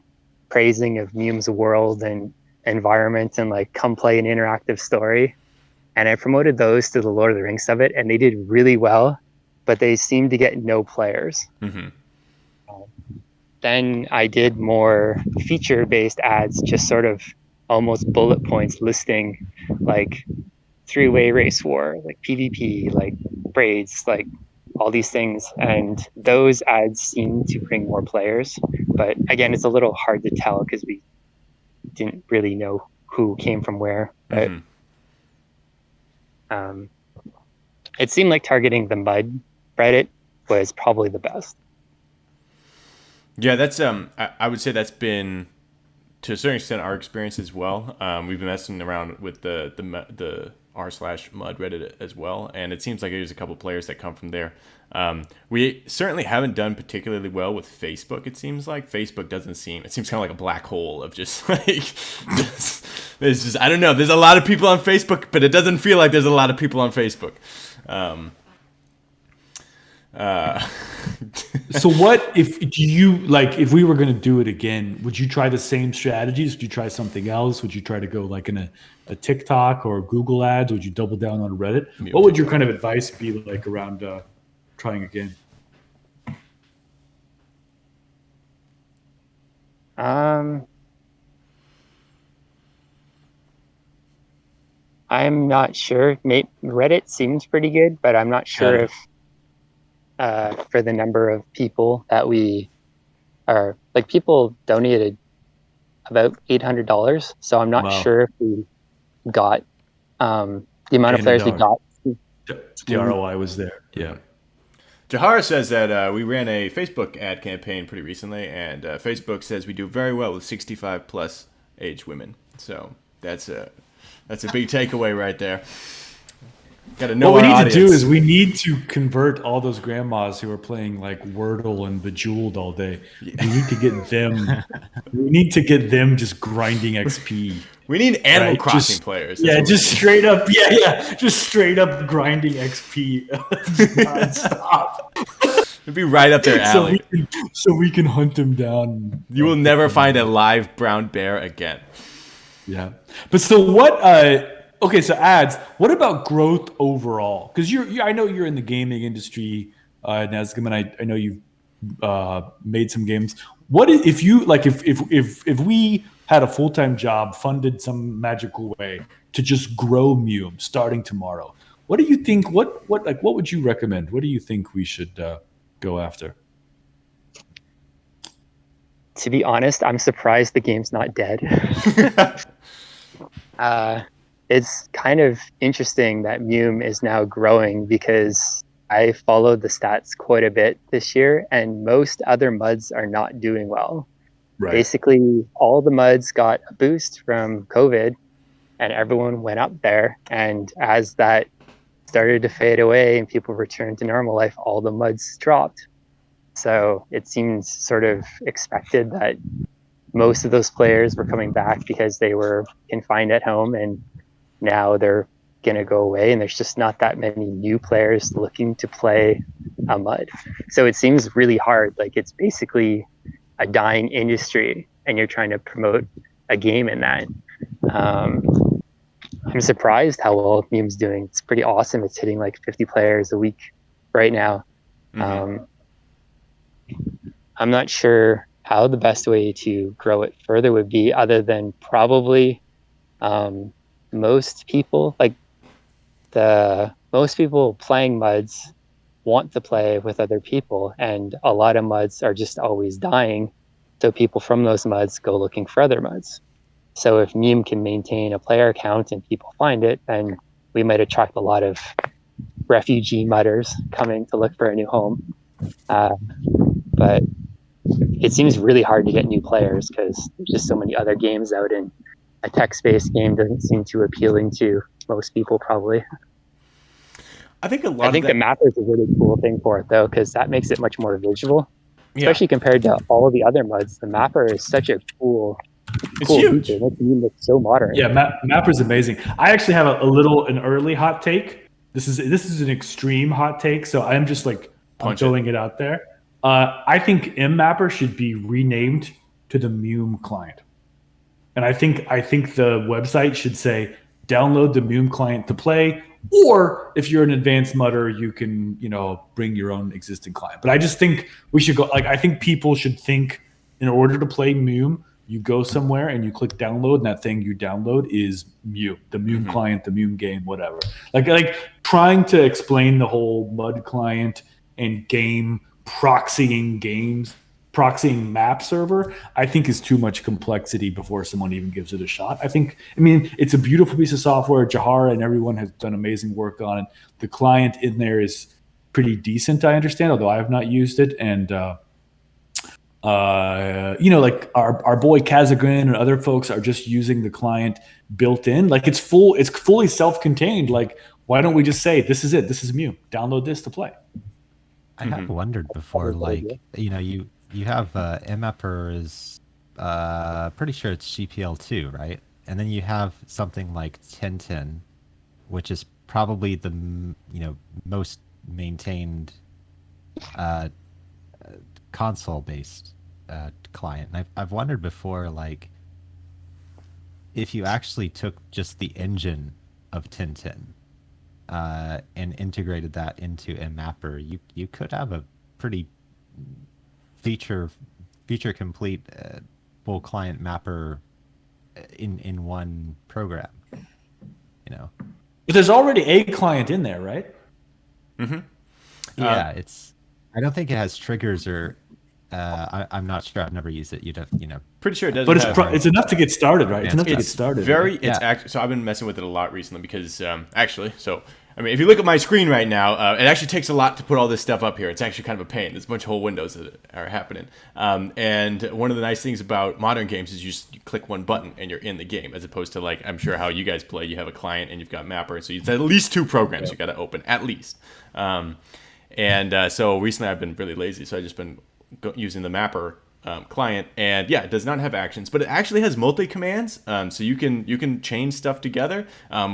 praising of MUME's world and environment and like come play an interactive story. And I promoted those to the Lord of the Rings of it, and they did really well, but they seemed to get no players. Then I did more feature-based ads, just sort of almost bullet points listing like three-way race war, like PvP, like braids, like all these things. And those ads seem to bring more players. But again, it's a little hard to tell because we didn't really know who came from where. But Mm-hmm. it seemed like targeting the mud Reddit was probably the best. Yeah, that's I would say that's been to a certain extent our experience as well. We've been messing around with the r/mud Reddit as well, and it seems like there's a couple players that come from there. We certainly haven't done particularly well with Facebook. It seems like Facebook doesn't seem. It seems kind of like a black hole of just like there's just I don't know. There's a lot of people on Facebook, but it doesn't feel like there's a lot of people on Facebook. So what if we were going to do it again, would you try the same strategies? Would you try something else? Would you try to go like in a TikTok or Google ads? Would you double down on Reddit? What would your kind of advice be like around trying again? I'm not sure. Reddit seems pretty good, but I'm not sure if for the number of people that we are, like, people donated about $800, so I'm not sure if we got the amount of players we got. The ROI was there. Yeah. Jahara says that we ran a Facebook ad campaign pretty recently, and Facebook says we do very well with 65 plus age women. So that's a big takeaway right there. Got to know what we need audience. to do is we need to convert all those grandmas who are playing like Wordle and Bejeweled all day. Yeah. We need to get them. We need to get them just grinding XP. We need Animal Crossing players. Just straight up. Just straight up grinding XP nonstop. It'd be right up their alley. So we can hunt them down. You will never find a live brown bear again. Yeah, but so what? Okay, so ads. What about growth overall? Because I know you're in the gaming industry, Nazgum, and I know you've made some games. What if you like if we had a full-time job funded some magical way to just grow MUME starting tomorrow? What do you think? What would you recommend? What do you think we should go after? To be honest, I'm surprised the game's not dead. It's kind of interesting that MUME is now growing because I followed the stats quite a bit this year, and most other MUDs are not doing well. Right. Basically, all the MUDs got a boost from COVID, and everyone went up there. And as that started to fade away and people returned to normal life, all the MUDs dropped. So it seems sort of expected that most of those players were coming back because they were confined at home, and now they're going to go away, and there's just not that many new players looking to play a MUD. So it seems really hard. Like, it's basically a dying industry, and you're trying to promote a game in that. I'm surprised how well MUME's doing. It's pretty awesome. It's hitting like 50 players a week right now. Mm-hmm. I'm not sure how the best way to grow it further would be, other than probably most people playing MUDs want to play with other people, and a lot of MUDs are just always dying, so people from those MUDs go looking for other MUDs. So if MUME can maintain a player count and people find it, then we might attract a lot of refugee MUDers coming to look for a new home. But it seems really hard to get new players because there's just so many other games out, and a text-based game doesn't seem too appealing to most people, probably. I think the mapper is a really cool thing for it, though, because that makes it much more visual, especially compared to all of the other MUDs. The mapper is such a cool huge. Feature. It makes it look so modern. Yeah, mapper's amazing. I actually have an early hot take. This is an extreme hot take, so I'm just like throwing it out there. I think MMapper should be renamed to the MUME Client. And I think the website should say, download the MUME Client to play, or if you're an advanced mudder, you can, bring your own existing client. But I just think we should go, I think people should think, in order to play MUME, you go somewhere and you click download, and that thing you download is MUME, the MUME client, the MUME game, whatever. Like trying to explain the whole MUD client and game proxying games proxying map server, I think is too much complexity before someone even gives it a shot. I mean, it's a beautiful piece of software. Jahara and everyone has done amazing work on it. The client in there is pretty decent, I understand, although I have not used it. And, like our boy Kazagrin and other folks are just using the client built in. Like it's fully self-contained. Like, why don't we just say, this is it, this is MUME, download this to play? I have wondered before, like, you have mmapper is pretty sure it's GPL2, right? And then you have something like 1010, which is probably the most maintained console-based client. And I've wondered before, like, if you actually took just the engine of 1010 and integrated that into mmapper, you could have a pretty feature complete full client mapper in one program. But there's already a client in there, right? Yeah, I don't think it has triggers or I'm not sure. I've never used it. Pretty sure it does. But it's enough to get started, right? It's enough to get started. So I've been messing with it a lot recently because I mean, if you look at my screen right now, it actually takes a lot to put all this stuff up here. It's actually kind of a pain. There's a bunch of whole windows that are happening. And one of the nice things about modern games is you click one button and you're in the game, as opposed to, like, I'm sure how you guys play. You have a client and you've got mapper, so it's at least two programs you got to open, at least. So recently I've been really lazy, so I've just been using the mapper client, and yeah, it does not have actions, but it actually has multi-commands, so you can chain stuff together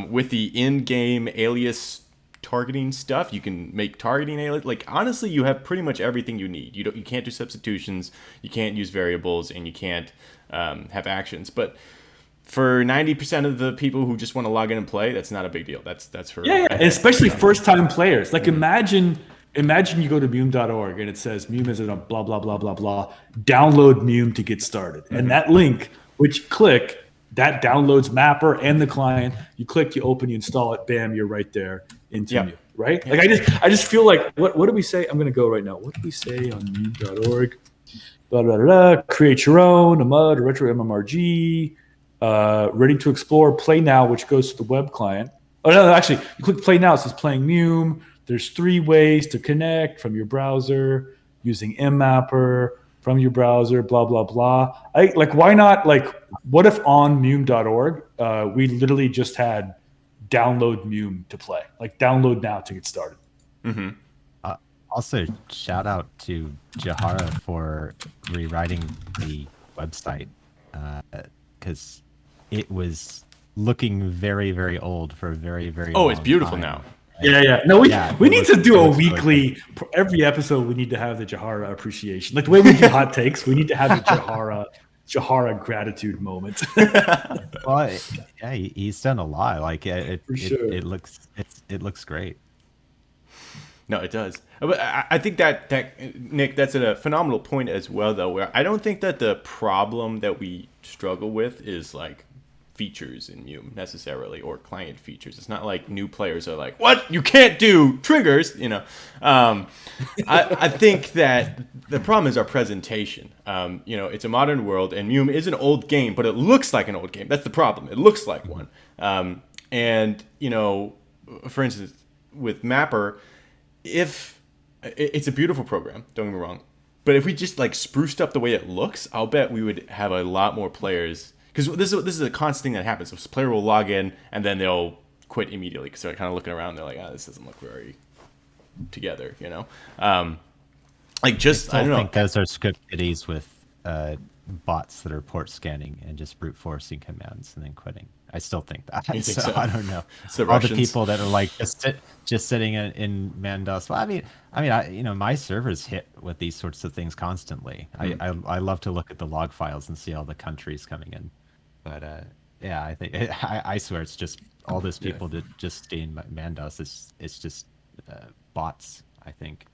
with the in-game alias targeting stuff. You can make targeting alias. Like, honestly, you have pretty much everything you need. You can't do substitutions, you can't use variables, and you can't have actions. But for 90% of the people who just want to log in and play, that's not a big deal. That's for and especially first-time players. Like, imagine you go to MUME.org and it says MUME is a blah, blah, blah, blah, blah. Download MUME to get started. And that link, which you click, that downloads mapper and the client. You click, you open, you install it, bam, you're right there into MUME, right? Like, I just feel like, what do we say? I'm going to go right now. What do we say on MUME.org? Blah, blah, blah, blah. Create your own, a MUD, a retro MMRG, ready to explore, play now, which goes to the web client. Oh, no, actually, you click play now, it says playing MUME. There's 3 ways to connect from your browser using mmapper from your browser, blah, blah, blah. Why not? Like, what if on MUME.org, we literally just had download MUME to play, like download now to get started. Also, shout out to Jahara for rewriting the website because it was looking very, very old for a very, very long it's beautiful time. now. Yeah. No, we need to do a weekly. Every episode, we need to have the Jahara appreciation. Like the way we do hot takes, we need to have the Jahara gratitude moment. Well, yeah, he's done a lot. Like it looks great. No, it does. But I think that Nick, that's a phenomenal point as well, though. Where I don't think that the problem that we struggle with is like features in MUME necessarily, or client features. It's not like new players are like, what? You can't do triggers, I think that the problem is our presentation. It's a modern world, and MUME is an old game, but it looks like an old game. That's the problem. It looks like one. For instance, with Mapper, if it's a beautiful program, don't get me wrong, but if we just like spruced up the way it looks, I'll bet we would have a lot more players. Because this is a constant thing that happens. So a player will log in and then they'll quit immediately because they're kind of looking around. They're like, this doesn't look very together, I don't know. think those are script kiddies with bots that are port scanning and just brute forcing commands and then quitting. I still think that. You think so? I don't know. The All Russians. the people that are like just sitting in Mandos. Well, I mean, my server's hit with these sorts of things constantly. I love to look at the log files and see all the countries coming in. But I think I swear it's just all those people that just stay in Mandos. It's just bots, I think.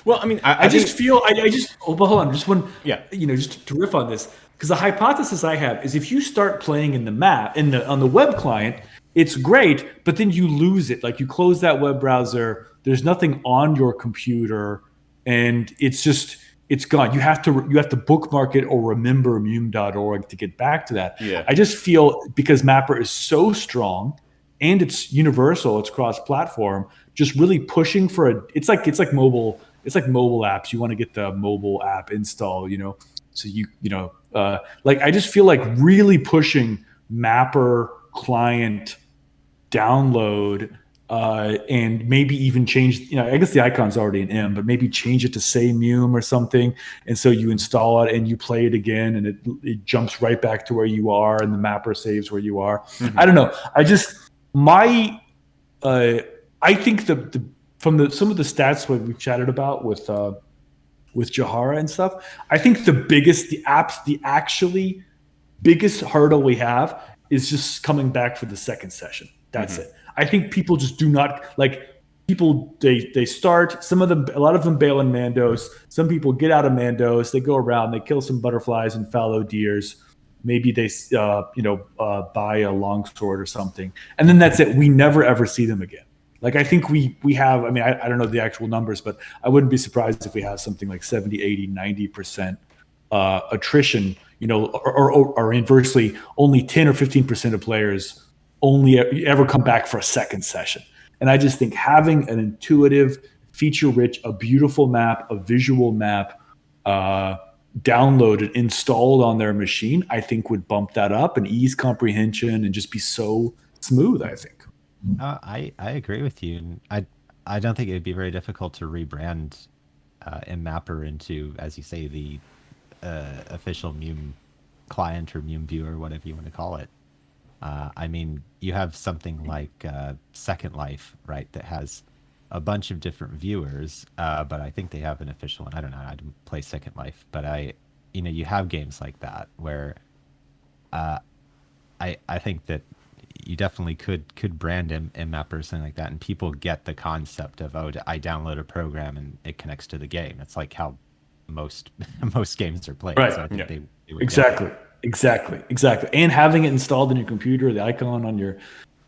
Well, I mean, Hold on, just one. Yeah, just to riff on this, because the hypothesis I have is if you start playing in the map on the web client, it's great, but then you lose it. Like you close that web browser, there's nothing on your computer, and it's just it's gone. You have to bookmark it or remember MUME.org to get back to that. Yeah. I just feel because Mapper is so strong and it's universal, it's cross-platform, just really pushing for it's like mobile apps. You want to get the mobile app install, so like I just feel like really pushing Mapper client download, and maybe even change, I guess the icon's already an M, but maybe change it to say MUME or something. And so you install it and you play it again and it jumps right back to where you are and the mapper saves where you are. Mm-hmm. I don't know. I think from some of the stats what we've chatted about with Jahara and stuff, I think the actually biggest hurdle we have is just coming back for the second session. That's it. I think people just do not like people. They start, some of them, a lot of them bail in Mandos. Some people get out of Mandos. They go around. They kill some butterflies and fallow deers. Maybe they buy a longsword or something, and then that's it. We never ever see them again. Like I think we have. I mean, I don't know the actual numbers, but I wouldn't be surprised if we have something like 70, 80, 90% attrition. Or inversely, only 10 or 15% of players only ever come back for a second session. And I just think having an intuitive, feature-rich, a beautiful map, a visual map, downloaded, installed on their machine, I think would bump that up and ease comprehension and just be so smooth, I think. I agree with you, and I don't think it'd be very difficult to rebrand Mapper into, as you say, the official MUME client or MUME viewer, whatever you want to call it. I mean, you have something like Second Life, right, that has a bunch of different viewers, but I think they have an official one. I don't know. I didn't play Second Life, but you have games like that where I think that you definitely could brand map or something like that, and people get the concept of, oh, I download a program and it connects to the game. It's like how most games are played. Right. So I think they would Exactly. And having it installed in your computer, the icon on your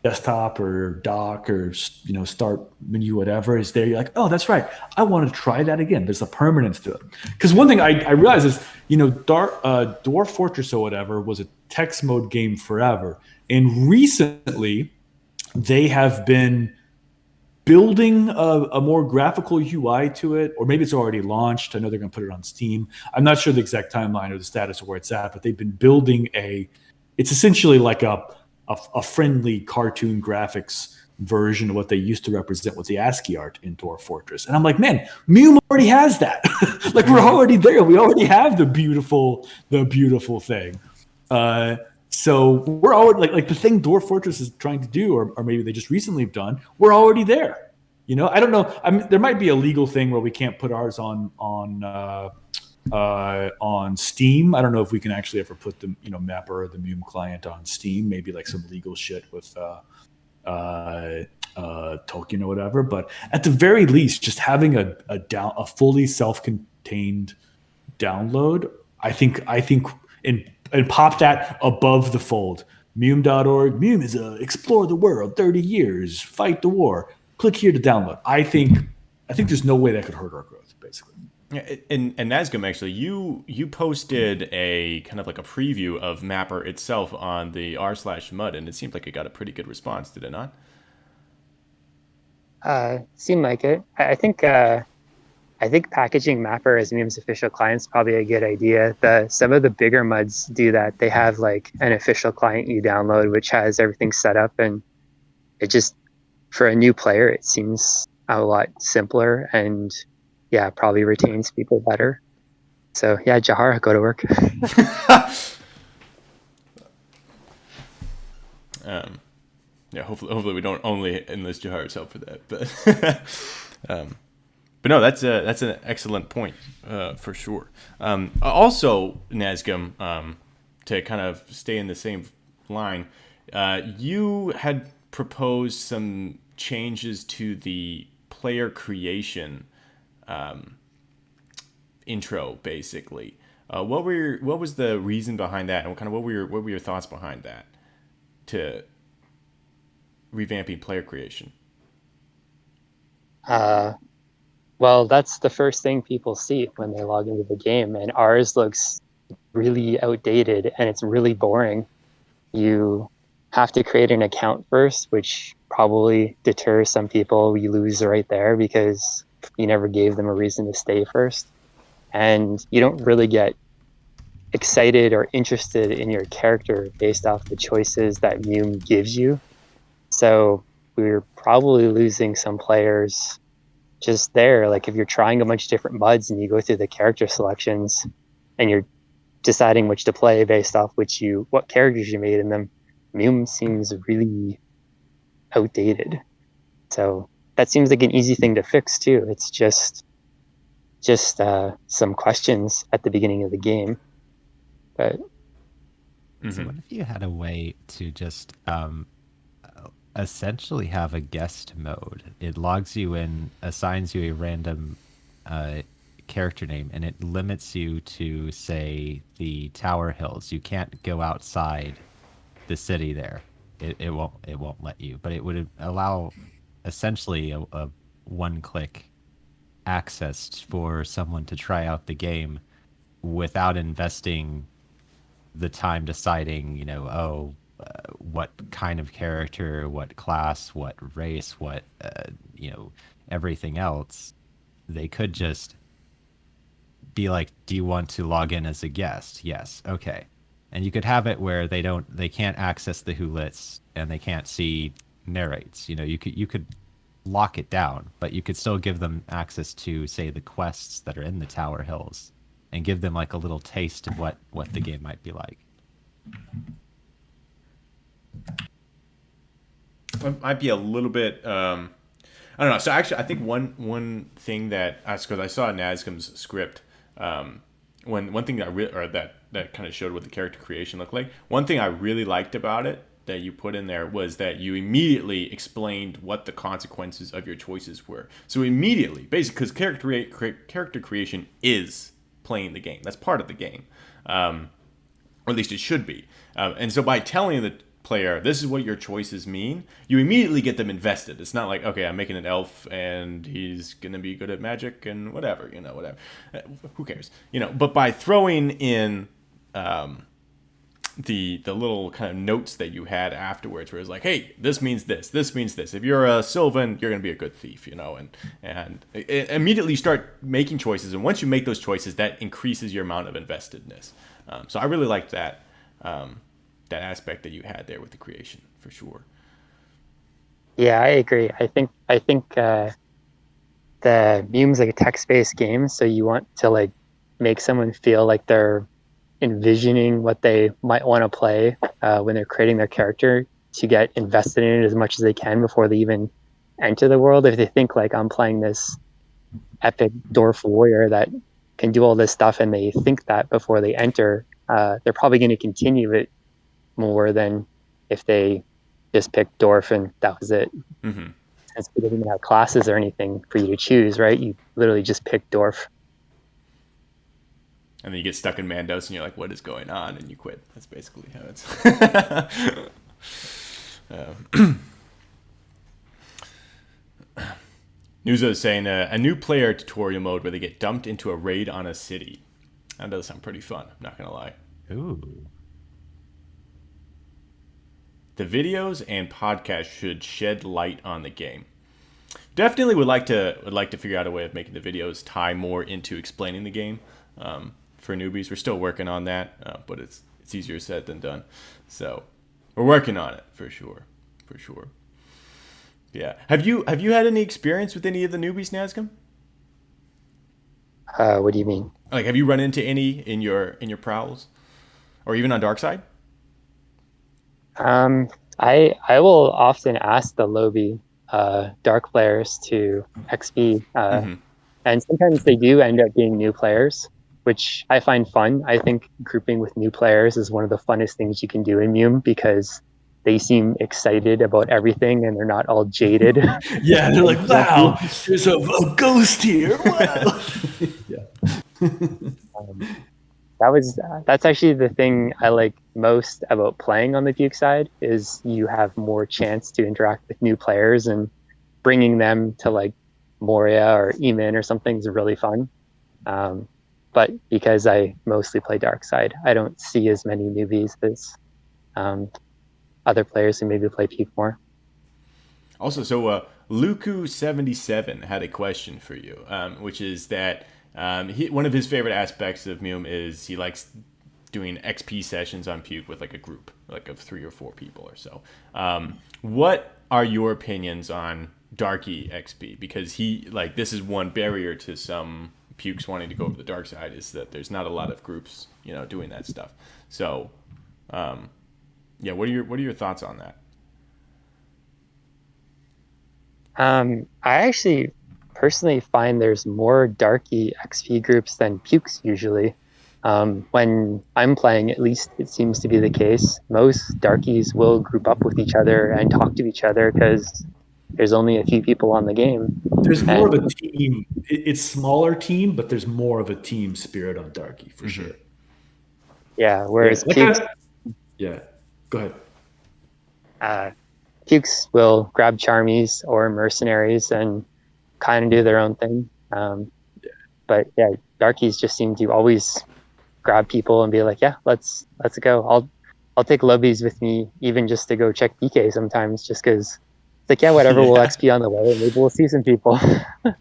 desktop or dock or start menu, whatever is there. You're like, oh, that's right. I want to try that again. There's a permanence to it. Because one thing I realized is, Dwarf Fortress or whatever was a text mode game forever. And recently they have been building a more graphical UI to it, or maybe it's already launched. I know they're going to put it on Steam. I'm not sure the exact timeline or the status of where it's at, but they've been building it's essentially like a friendly cartoon graphics version of what they used to represent with the ASCII art in Dwarf Fortress. And I'm like, man, MUME already has that. Like we're already there. We already have the beautiful thing. So we're already like the thing Dwarf Fortress is trying to do, or maybe they just recently have done. We're already there. I don't know. I mean, there might be a legal thing where we can't put ours on Steam. I don't know if we can actually ever put the Mapper or the MUME client on Steam. Maybe like some legal shit with Tolkien or whatever. But at the very least, just having a fully self-contained download, I think and pop that above the fold. MUME.org. MUME is explore the world, 30 years, fight the war. Click here to download. I think there's no way that could hurt our growth, basically. Yeah, and Nazgum, actually, you posted a kind of like a preview of Mapper itself on the r/mud, and it seemed like it got a pretty good response, did it not? Seemed like it. I think packaging Mapper as MUME's official client is probably a good idea. Some of the bigger MUDs do that. They have like an official client you download, which has everything set up, and it just, for a new player, it seems a lot simpler and probably retains people better. So Jahara, go to work. Hopefully we don't only enlist Jahara's help for that, but no, that's an excellent point for sure. Also, Nazgum, to kind of stay in the same line, you had proposed some changes to the player creation intro, basically. What was the reason behind that, and what were your thoughts behind that to revamping player creation? Well, that's the first thing people see when they log into the game, and ours looks really outdated and it's really boring. You have to create an account first, which probably deters some people. You lose right there because you never gave them a reason to stay first. And you don't really get excited or interested in your character based off the choices that MUME gives you. So we're probably losing some players just there. Like if you're trying a bunch of different buds and you go through the character selections and you're deciding which to play based off what characters you made in them, MUME seems really outdated. So that seems like an easy thing to fix too. It's just some questions at the beginning of the game. But So what if you had a way to just essentially have a guest mode? It logs you in, assigns you a random character name, and it limits you to, say, the Tower Hills. You can't go outside the city there. It won't let you. But it would allow essentially a one-click access for someone to try out the game without investing the time deciding, what kind of character, what class, what race, what, everything else. They could just be like, do you want to log in as a guest? Yes. Okay. And you could have it where they can't access the Wholits and they can't see narrates. You could lock it down, but you could still give them access to, say, the quests that are in the Tower Hills and give them like a little taste of what the game might be like. It might be a little bit. I don't know. So actually, I think one thing that because I saw Nazgum's script, one thing that that kind of showed what the character creation looked like. One thing I really liked about it that you put in there was that you immediately explained what the consequences of your choices were. So immediately, basically, because character creation is playing the game. That's part of the game, or at least it should be. And so by telling the player, this is what your choices mean, you immediately get them invested. It's not like, okay, I'm making an elf and he's going to be good at magic and whatever. Who cares? But by throwing in the little kind of notes that you had afterwards where it's like, hey, this means this means this. If you're a Sylvan, you're going to be a good thief, and immediately start making choices. And once you make those choices, that increases your amount of investedness. So I really liked that aspect that you had there with the creation, for sure. yeah, I agree. I think the MUME's like a text-based game, so you want to like make someone feel like they're envisioning what they might want to play when they're creating their character, to get invested in it as much as they can before they even enter the world. If they think like, I'm playing this epic dwarf warrior that can do all this stuff, and they think that before they enter, they're probably going to continue it more than if they just picked dwarf and that was it. Mm-hmm. Since we didn't even have classes or anything for you to choose, right? You literally just pick dwarf. And then you get stuck in Mandos and you're like, what is going on? And you quit. That's basically how it's... Nuzo is saying a new player tutorial mode where they get dumped into a raid on a city. That does sound pretty fun, I'm not going to lie. Ooh. The videos and podcasts should shed light on the game. Definitely would like to figure out a way of making the videos tie more into explaining the game for newbies. We're still working on that, but it's easier said than done. So we're working on it for sure. Yeah. Have you had any experience with any of the newbies, Nazgum? What do you mean? Like, have you run into any in your prowls, or even on Darkside? I will often ask the lobby dark players to XP, and sometimes they do end up being new players, which I find fun. I think grouping with new players is one of the funnest things you can do in MUME, because they seem excited about everything and they're not all jaded. Yeah, they're like, wow, there's a ghost here. Wow. That's actually the thing I like most about playing on the Duke side, is you have more chance to interact with new players and bringing them to like Moria or Eamon or something is really fun. But because I mostly play dark side, I don't see as many newbies as other players who maybe play Puke more. Also, so Luku77 had a question for you, which is that one of his favorite aspects of MUME is he likes doing XP sessions on Puke with like a group, like of 3 or 4 people or so. What are your opinions on Darky XP? Because this is one barrier to some Pukes wanting to go over the dark side, is that there's not a lot of groups, doing that stuff. So, yeah, what are your thoughts on that? I actually personally find there's more Darky XP groups than Pukes usually. When I'm playing, at least it seems to be the case. Most Darkies will group up with each other and talk to each other because there's only a few people on the game. There's more of a team. It's smaller team, but there's more of a team spirit on Darky for sure. Yeah, whereas Pukes, go ahead. Pukes will grab Charmies or Mercenaries and kind of do their own thing. But yeah, Darkies just seem to always grab people and be like, yeah, let's go. I'll take lobbies with me, even just to go check PK sometimes, just because it's like, yeah, whatever, we'll XP on the way, and maybe we'll see some people.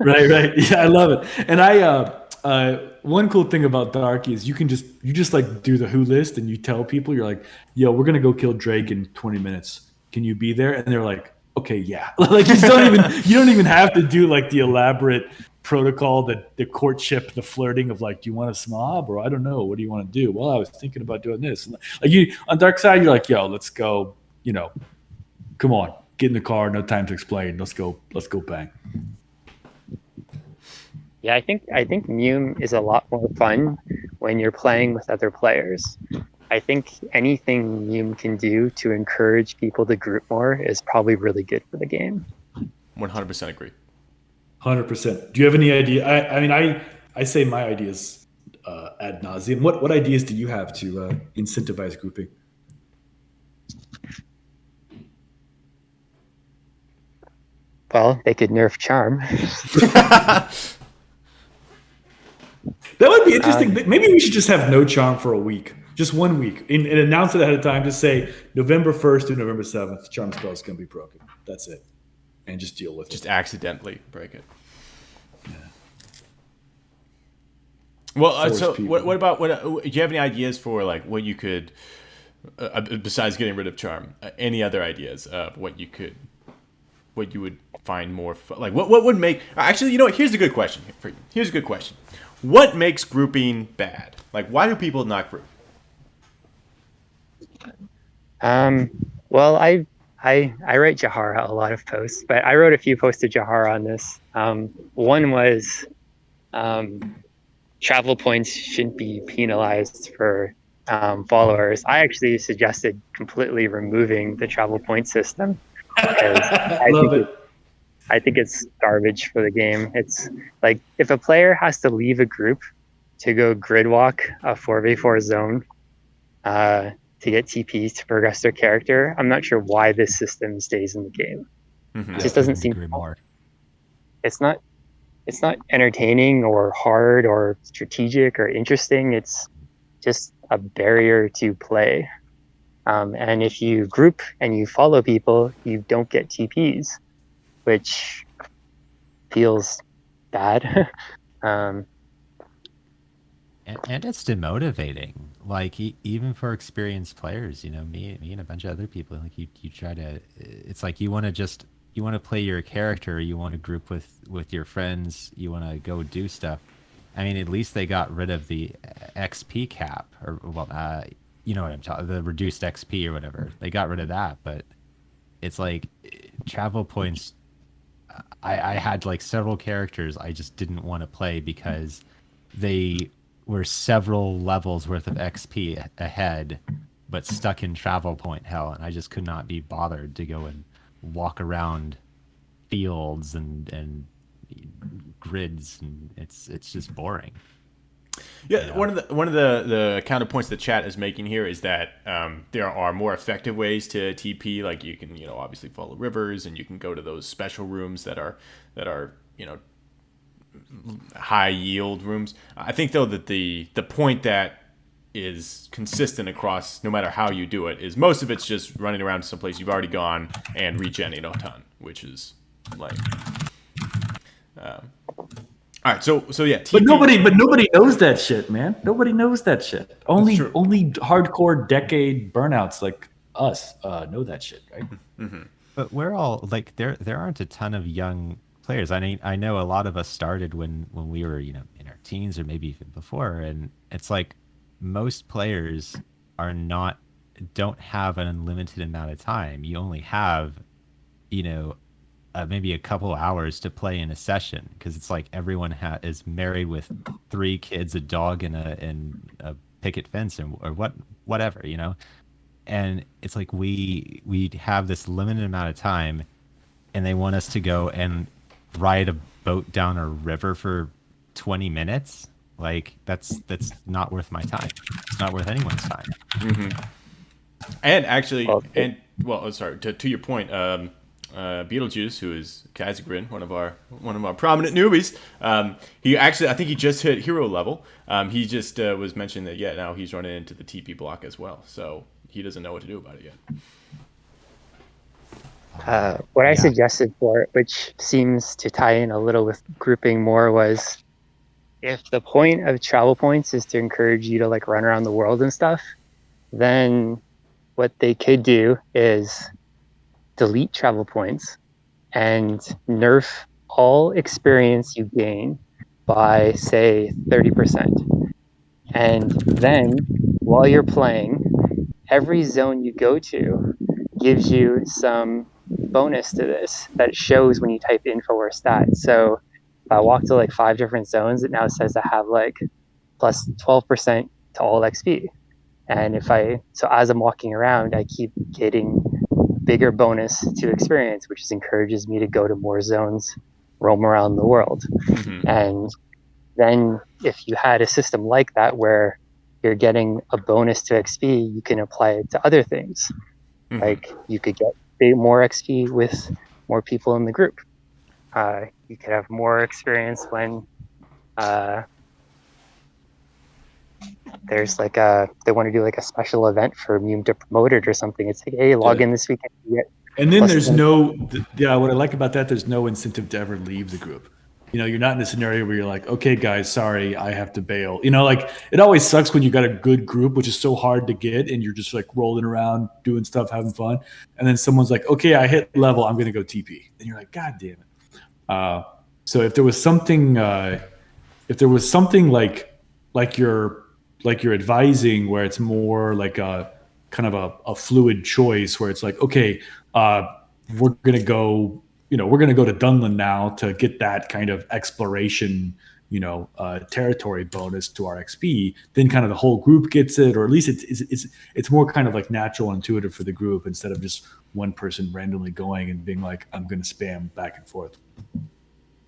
right. Yeah, I love it. And one cool thing about Darky is you just like do the who list and you tell people, you're like, yo, we're gonna go kill Drake in 20 minutes. Can you be there? And they're like, okay, yeah. Like you don't even have to do like the elaborate protocol, the courtship, the flirting of like, do you want a smob or I don't know, what do you want to do? Well, I was thinking about doing this. And like you on dark side, you're like, yo, let's go, come on, get in the car, no time to explain. Let's go bang. Yeah, I think MUME is a lot more fun when you're playing with other players. I think anything MUME can do to encourage people to group more is probably really good for the game. 100% agree. 100%. Do you have any idea? I say my ideas ad nauseum. What ideas do you have to incentivize grouping? Well, they could nerf Charm. That would be interesting. Maybe we should just have no Charm for a week. Just 1 week. And announce it ahead of time. Just say November 1st to November 7th, Charm spell is going to be broken. That's it. And just deal with it. Just accidentally break it. Yeah. Well, so what about do you have any ideas for like what you could, besides getting rid of Charm, any other ideas of what you would find more fun? Like what would make, actually, here's a good question for you. Here's a good question. What makes grouping bad? Like, why do people not group? Well, I write Jahara a lot of posts, but I wrote a few posts to Jahara on this. One was travel points shouldn't be penalized for followers. I actually suggested completely removing the travel point system. I think it's garbage for the game. It's like if a player has to leave a group to go grid walk a 4v4 zone to get TPs to progress their character, I'm not sure why this system stays in the game. Mm-hmm. It just doesn't seem more. It's not entertaining or hard or strategic or interesting. It's just a barrier to play. And if you group and you follow people, you don't get TPs, which feels bad. And it's demotivating. Like even for experienced players, me and a bunch of other people, like you try to, it's like you want to play your character, you want to group with your friends, you want to go do stuff. I mean, at least they got rid of the XP cap, or you know what I'm talking, the reduced XP or whatever. They got rid of that, but it's like travel points. I had like several characters I just didn't want to play because they were several levels worth of XP ahead, but stuck in travel point hell, and I just could not be bothered to go and walk around fields and grids, and it's just boring. Yeah, one of the counterpoints the chat is making here is that there are more effective ways to TP. Like you can obviously follow rivers, and you can go to those special rooms that are high yield rooms. I think though that the point that is consistent across no matter how you do it is most of it's just running around someplace you've already gone and regenning a ton, which is like all right, so yeah, But TP, nobody knows that shit, man. Nobody knows that shit. Only true. hardcore decade burnouts like us know that shit, right? But we're all like there aren't a ton of young players. I mean, I know a lot of us started when we were, in our teens or maybe even before, and it's like most players don't have an unlimited amount of time. You only have, you know, maybe a couple hours to play in a session because it's like everyone is married with 3 kids, a dog, and a picket fence, or whatever, and it's like we have this limited amount of time, and they want us to go and ride a boat down a river for 20 minutes. Like that's not worth my time. It's not worth anyone's time. and actually, Well, sorry, to your point, Beetlejuice, who is Kazagrin, one of our prominent newbies, he actually, I think he just hit hero level. He just was mentioning that now he's running into the TP block as well, so he doesn't know what to do about it yet. What I Yeah. suggested for it, which seems to tie in a little with grouping more, was if the point of travel points is to encourage you to like run around the world and stuff, then what they could do is delete travel points and nerf all experience you gain by, say, 30%. And then while you're playing, every zone you go to gives you some bonus to this that shows when you type info or stat. So if I walk to like 5 different zones, it now says I have like plus 12% to all XP. And so as I'm walking around, I keep getting bigger bonus to experience, which encourages me to go to more zones, roam around the world. And then if you had a system like that where you're getting a bonus to XP, you can apply it to other things. Like you could get more XP with more people in the group. You could have more experience when there's like they want to do like a special event for MUME to promote it or something. It's like, hey, log in this weekend. And then there's +20. what I like about that, there's no incentive to ever leave the group. You're not in a scenario where you're like, okay, guys, sorry, I have to bail. Like it always sucks when you got a good group, which is so hard to get, and you're just like rolling around, doing stuff, having fun. And then someone's like, okay, I hit level, I'm going to go TP. And you're like, God damn it. So if there was something like you're advising where it's more like a kind of a fluid choice where it's like, okay, we're gonna go to Dunland now to get that kind of exploration, territory bonus to our XP. Then kind of the whole group gets it, or at least it's more kind of like natural and intuitive for the group instead of just one person randomly going and being like, I'm gonna spam back and forth.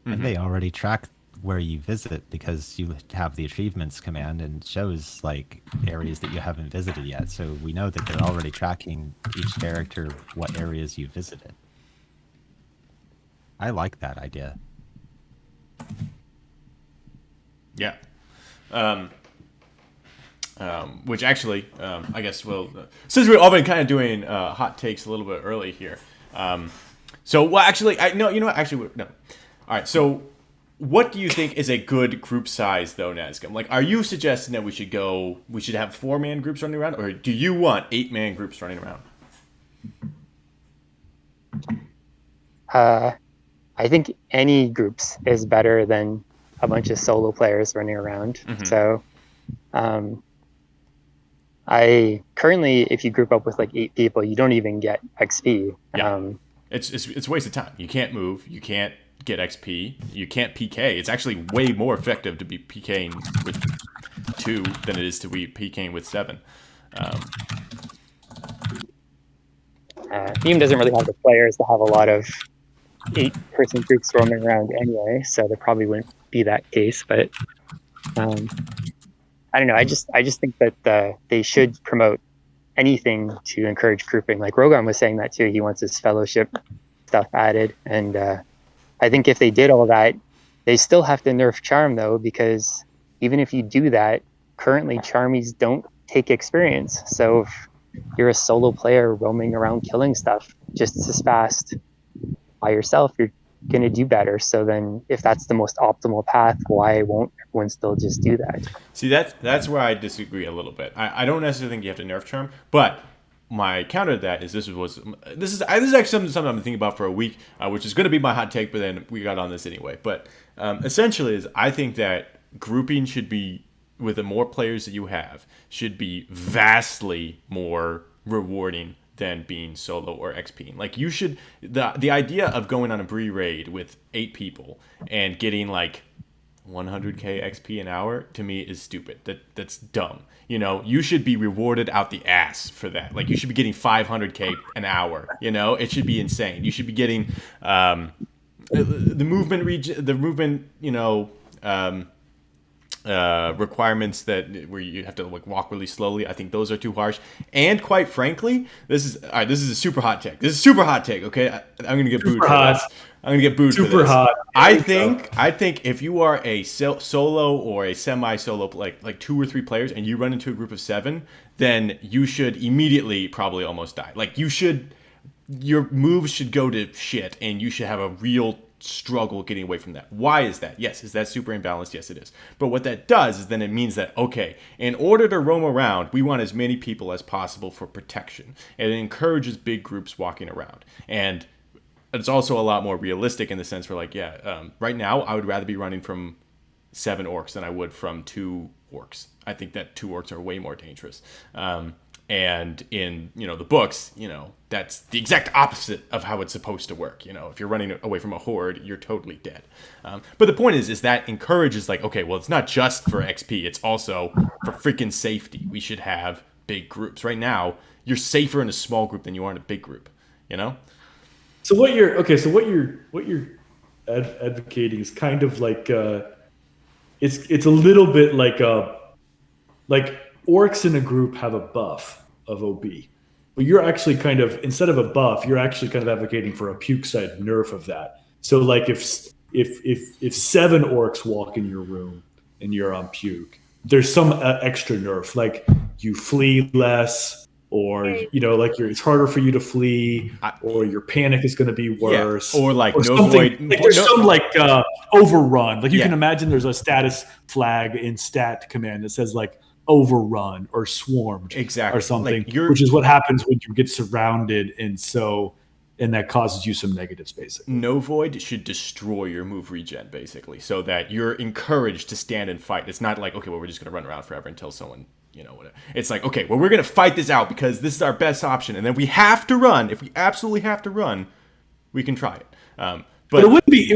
And they already track where you visit because you have the achievements command and shows like areas that you haven't visited yet. So we know that they're already tracking each character, what areas you visited. I like that idea. Yeah. Which actually, I guess since we've all been kind of doing hot takes a little bit early here. Actually, no. All right, so what do you think is a good group size, though, Nazgum? Like, are you suggesting that we should have 4-man groups running around, or do you want 8-man groups running around? I think any groups is better than a bunch of solo players running around. So I currently, if you group up with like 8 people, you don't even get XP. Yeah. It's a waste of time. You can't move. You can't get XP. You can't PK. It's actually way more effective to be PKing with 2 than it is to be PKing with 7. Team doesn't really have the players to have a lot of 8-person groups roaming around anyway, so there probably wouldn't be that case. But I don't know. I just think that they should promote anything to encourage grouping. Like Rogan was saying that too. He wants his fellowship stuff added, and I think if they did all that, they still have to nerf charm though, because even if you do that, currently charmies don't take experience. So if you're a solo player roaming around killing stuff just as fast by yourself, you're going to do better. So then if that's the most optimal path, why won't everyone still just do that? See, that's where I disagree a little bit. I don't necessarily think you have to nerf charm, but my counter to that is this is actually something I've been thinking about for a week, which is going to be my hot take, but then we got on this anyway. But essentially, is I think that grouping should be, with the more players that you have, should be vastly more rewarding than being solo or XPing. Like you should, the idea of going on a Bree raid with 8 people and getting like 100k XP an hour, to me is stupid. That's dumb. You know, you should be rewarded out the ass for that. Like you should be getting 500k an hour. You know, it should be insane. You should be getting the movement region, the movement. You know. Requirements that where you have to like walk really slowly. I think those are too harsh. And quite frankly, this is a super hot take. This is super hot take. Okay, I'm gonna get booed for this. I'm gonna get booed for this. Super hot. I think if you are a solo or a semi-solo, like 2 or 3 players, and you run into a group of 7, then you should immediately probably almost die. Like your moves should go to shit, and you should have a real struggle getting away from that. Why is that? Yes, is that super imbalanced? Yes, it is. But what that does is then it means that, okay, in order to roam around, we want as many people as possible for protection. And it encourages big groups walking around. And it's also a lot more realistic in the sense where, like, right now I would rather be running from 7 orcs than I would from 2 orcs. I think that 2 orcs are way more dangerous. And in, the books, that's the exact opposite of how it's supposed to work. If you're running away from a horde, you're totally dead. But the point is that encourages, like, okay, well, it's not just for XP. It's also for freaking safety. We should have big groups. Right now, you're safer in a small group than you are in a big group, So what you're advocating is kind of like, it's a little bit like orcs in a group have a buff of OB, but you're actually kind of, instead of a buff, you're actually kind of advocating for a puke side nerf of that. So like if 7 orcs walk in your room and you're on puke, there's some extra nerf, like you flee less, or it's harder for you to flee, or your panic is going to be worse, or like or no something. void. Like there's some like overrun. Like you can imagine there's a status flag in stat command that says like overrun or swarmed, exactly, or something, like which is what happens when you get surrounded, and that causes you some negatives, basically. No void should destroy your move regen, basically, so that you're encouraged to stand and fight. It's not like, okay, well, we're just going to run around forever until someone, whatever. It's like, okay, well, we're going to fight this out because this is our best option, and then we have to run. If we absolutely have to run, we can try it. But it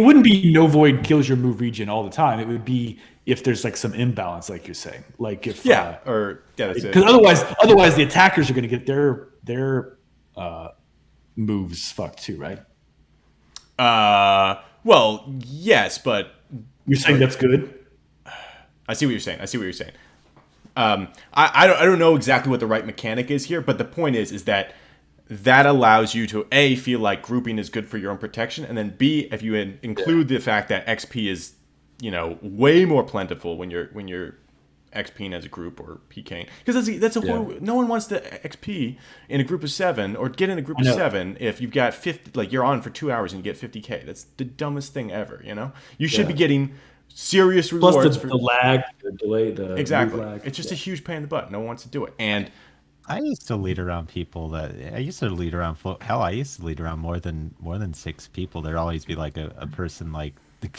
wouldn't be no void kills your move regen all the time. It would be if there's like some imbalance, like you're saying, like if that's it. Because otherwise the attackers are going to get their moves fucked too, right? Well, yes, but you're saying that's good. I see what you're saying. I don't know exactly what the right mechanic is here, but the point is that allows you to A, feel like grouping is good for your own protection, and then B, if you include the fact that XP is way more plentiful when you're XPing as a group or PKing, because that's a whole, no one wants to XP in a group of 7 or get in a group of 7 if you've got 50, like you're on for 2 hours and you get 50k. That's the dumbest thing ever. You should be getting serious rewards. Plus the lag, the delay, the exactly. Lag. It's just a huge pain in the butt. No one wants to do it. And I used to lead around I used to lead around more than 6 people. There'd always be like a person like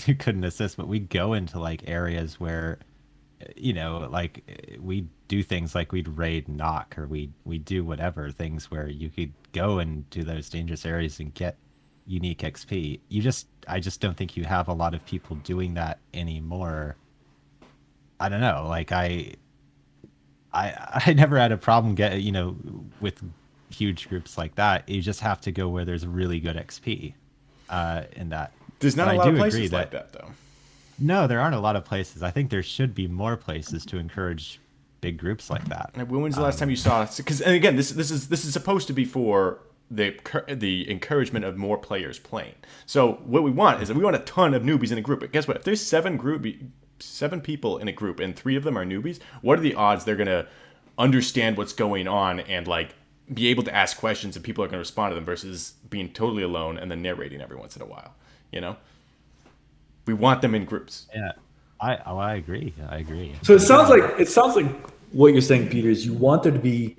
who couldn't assist, but we'd go into like areas where, like we do things like we'd raid knock, or we do whatever things where you could go and do those dangerous areas and get unique XP. I just don't think you have a lot of people doing that anymore. I don't know. Like I never had a problem with huge groups like that. You just have to go where there's really good XP in that. There's not a lot of places like that, though. No, there aren't a lot of places. I think there should be more places to encourage big groups like that. When was the last time you saw? Because, and again, this is supposed to be for the encouragement of more players playing. So what we want is that we want a ton of newbies in a group. But guess what? If there's seven people in a group and 3 of them are newbies, what are the odds they're gonna understand what's going on and like be able to ask questions and people are gonna respond to them versus being totally alone and then narrating every once in a while? You know, we want them in groups. Yeah, I agree. I agree. So it sounds like what you're saying, Peter, is you want there to be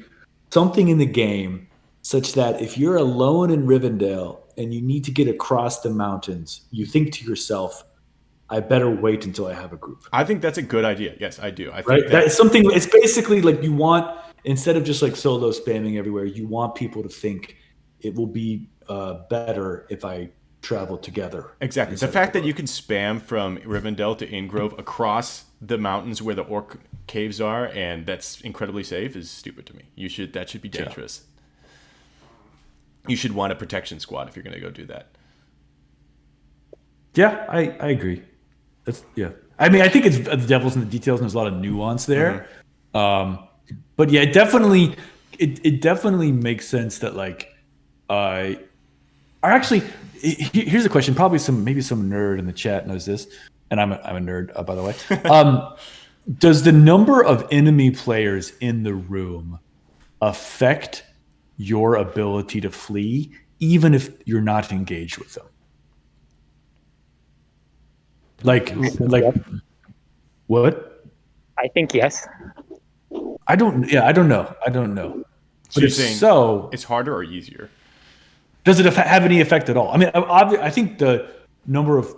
something in the game such that if you're alone in Rivendell and you need to get across the mountains, you think to yourself, I better wait until I have a group. I think that's a good idea. Yes, I do. I think Right? That is something, it's basically like you want, instead of just like solo spamming everywhere, you want people to think it will be better if I travel together. Exactly. The fact that you can spam from Rivendell to Ingrove across the mountains where the orc caves are, and that's incredibly safe, is stupid to me. That should be dangerous. You should want a protection squad if you're going to go do that. Yeah, I agree. I mean, I think it's the devil's in the details, and there's a lot of nuance there. But yeah, it definitely makes sense that like, actually, here's a question. Probably maybe some nerd in the chat knows this, and I'm a nerd, by the way. Does the number of enemy players in the room affect your ability to flee, even if you're not engaged with them? Like what? I think yes. I don't know. So you're saying it's harder or easier? Does it have any effect at all? I mean, I think the number of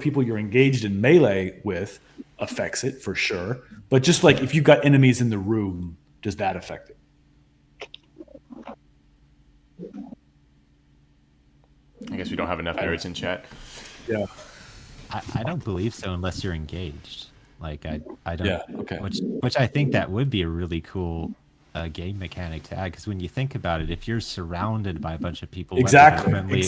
people you're engaged in melee with affects it for sure. But just like if you've got enemies in the room, does that affect it? I guess we don't have enough nerds in chat. Yeah. I don't believe so unless you're engaged. Like I don't. Yeah. Okay. Which I think that would be a really cool game mechanic to add, because when you think about it, if you're surrounded by a bunch of people, exactly,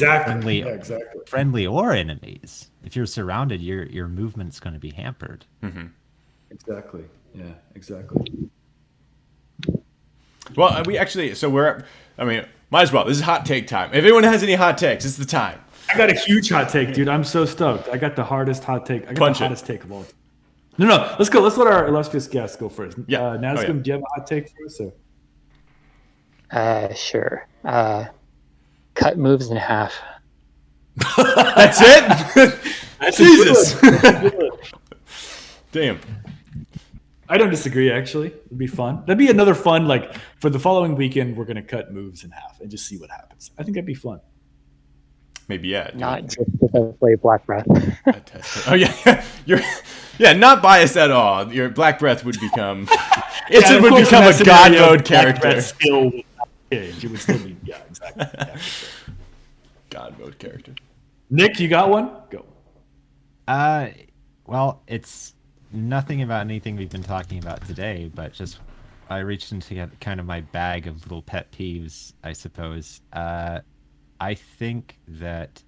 friendly or enemies, if you're surrounded, your movement's going to be hampered. Mm-hmm. Exactly. Yeah. Exactly. Well, might as well. This is hot take time. If anyone has any hot takes, it's the time. I got a huge hot take, dude. I'm so stoked. I got the hardest hot take. I got the hottest take of all. No. Let's go. Let's let our illustrious guests go first. Yeah. Nazgum, do you have a hot take for us? Or? Sure. Cut moves in half. That's it? Jesus. Damn. I don't disagree, actually. It'd be fun. That'd be another fun, like, for the following weekend, we're going to cut moves in half and just see what happens. I think that'd be fun. Maybe, yeah. Not just to play Black Breath. Oh, yeah. Not biased at all. Your Black Breath would become... it would become a God mode character. Skill would not change. It would still be... Yeah, exactly. Yeah, sure. God mode character. Nick, you got one? Go. Well, it's nothing about anything we've been talking about today, but just I reached into kind of my bag of little pet peeves, I suppose. I think that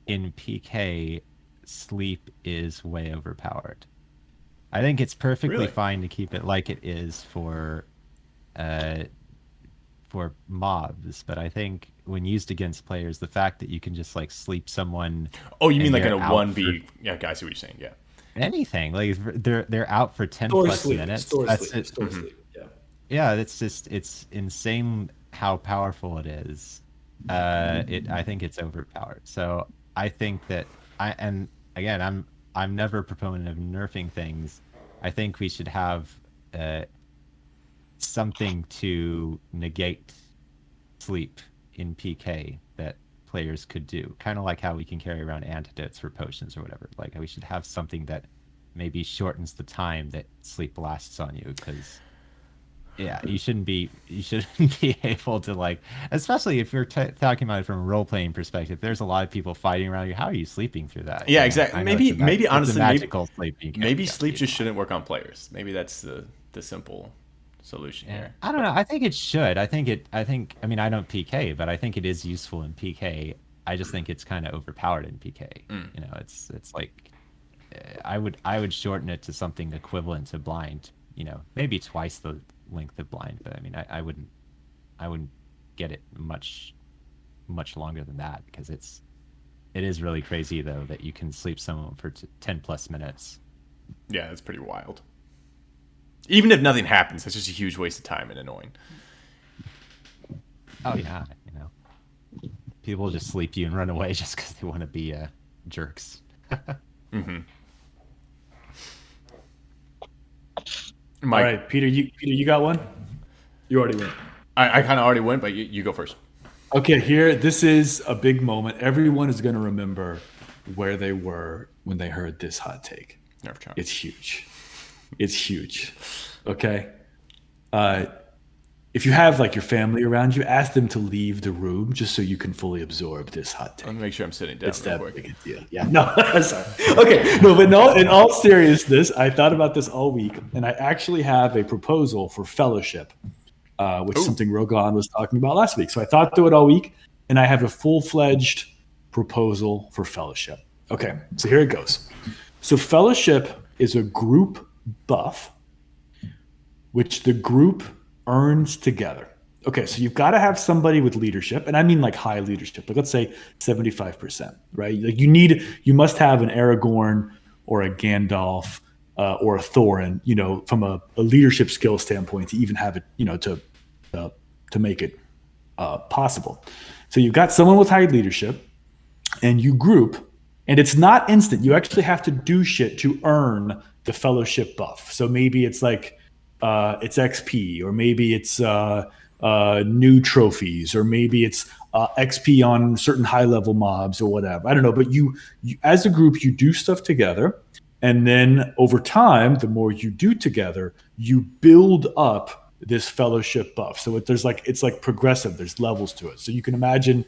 in PK, sleep is way overpowered. I think it's perfectly fine to keep it like it is for mobs, but I think when used against players, the fact that you can just like sleep someone. Oh, you mean like in a 1v? Yeah, I see what you're saying. Yeah. Anything like they're out for 10 plus minutes. That's it. Yeah, it's insane how powerful it is. I think it's overpowered. So I think that I'm never a proponent of nerfing things. I think we should have something to negate sleep in PK that players could do, kind of like how we can carry around antidotes for potions or whatever. Like we should have something that maybe shortens the time that sleep lasts on you, because you shouldn't be able to, like, especially if you're talking about it from a role-playing perspective, there's a lot of people fighting around you. How are you sleeping through that? Yeah, exactly. Maybe honestly, maybe sleep just shouldn't work on players. Maybe that's the simple solution here. I don't know. I think it should. I mean, I don't PK, but I think it is useful in PK. I just think it's kind of overpowered in PK. You know, it's like I would shorten it to something equivalent to blind. You know, maybe twice the length of blind, but I mean, I wouldn't get it much longer than that, because it is really crazy though that you can sleep someone for 10 plus minutes. Yeah, that's pretty wild. Even if nothing happens, that's just a huge waste of time and annoying. Oh yeah, people just sleep you and run away just because they want to be jerks. Mm-hmm. All right, Peter, you got one? You already went. I kind of already went, but you go first. Okay, this is a big moment. Everyone is going to remember where they were when they heard this hot take. Nerf charm. It's huge. It's huge. Okay. If you have like your family around you, ask them to leave the room just so you can fully absorb this hot take. Let me make sure I'm sitting down. It's that big a deal. Yeah. No. Sorry. Okay. No, but no. In all seriousness, I thought about this all week, and I actually have a proposal for fellowship, which is something Rogan was talking about last week. So I thought through it all week, and I have a full-fledged proposal for fellowship. Okay. So here it goes. So fellowship is a group buff, which the group earns together. Okay, so you've got to have somebody with leadership, and I mean like high leadership. Like let's say 75%, right? Like you must have an Aragorn or a Gandalf or a Thorin, from a leadership skill standpoint to even have it, to make it possible. So you've got someone with high leadership, and you group, and it's not instant. You actually have to do shit to earn the fellowship buff. So maybe it's like it's XP, or maybe it's new trophies, or maybe it's XP on certain high level mobs or whatever. I don't know, but you as a group, you do stuff together, and then over time, the more you do together, you build up this fellowship buff. So it's like progressive. There's levels to it. So you can imagine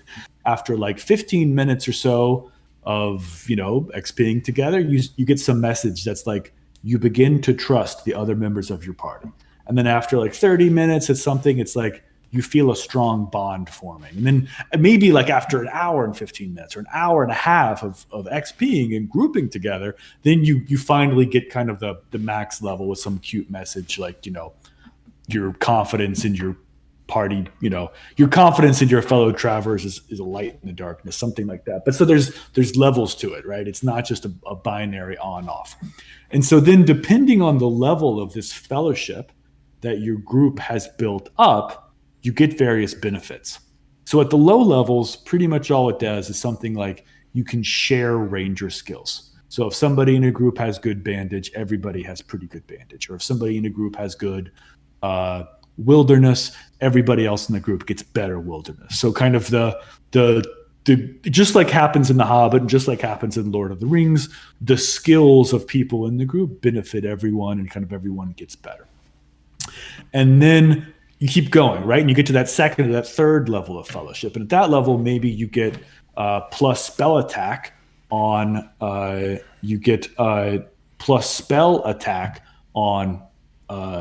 after like 15 minutes or so of XPing together, you get some message that's like, you begin to trust the other members of your party. And then after like 30 minutes, it's like you feel a strong bond forming. And then maybe like after an hour and 15 minutes or an hour and a half of XPing and grouping together, then you finally get kind of the max level with some cute message like, your confidence in your party, your confidence in your fellow travelers is a light in the darkness, something like that. But so there's levels to it, right? It's not just a binary on off. And so then depending on the level of this fellowship that your group has built up, you get various benefits. So at the low levels, pretty much all it does is something like you can share ranger skills. So if somebody in a group has good bandage, everybody has pretty good bandage. Or if somebody in a group has good wilderness, everybody else in the group gets better wilderness. So kind of the just like happens in The Hobbit and just like happens in Lord of the Rings, the skills of people in the group benefit everyone, and kind of everyone gets better. And then you keep going, right? And you get to that second or that third level of fellowship. And at that level, maybe you get plus spell attack on plus spell attack on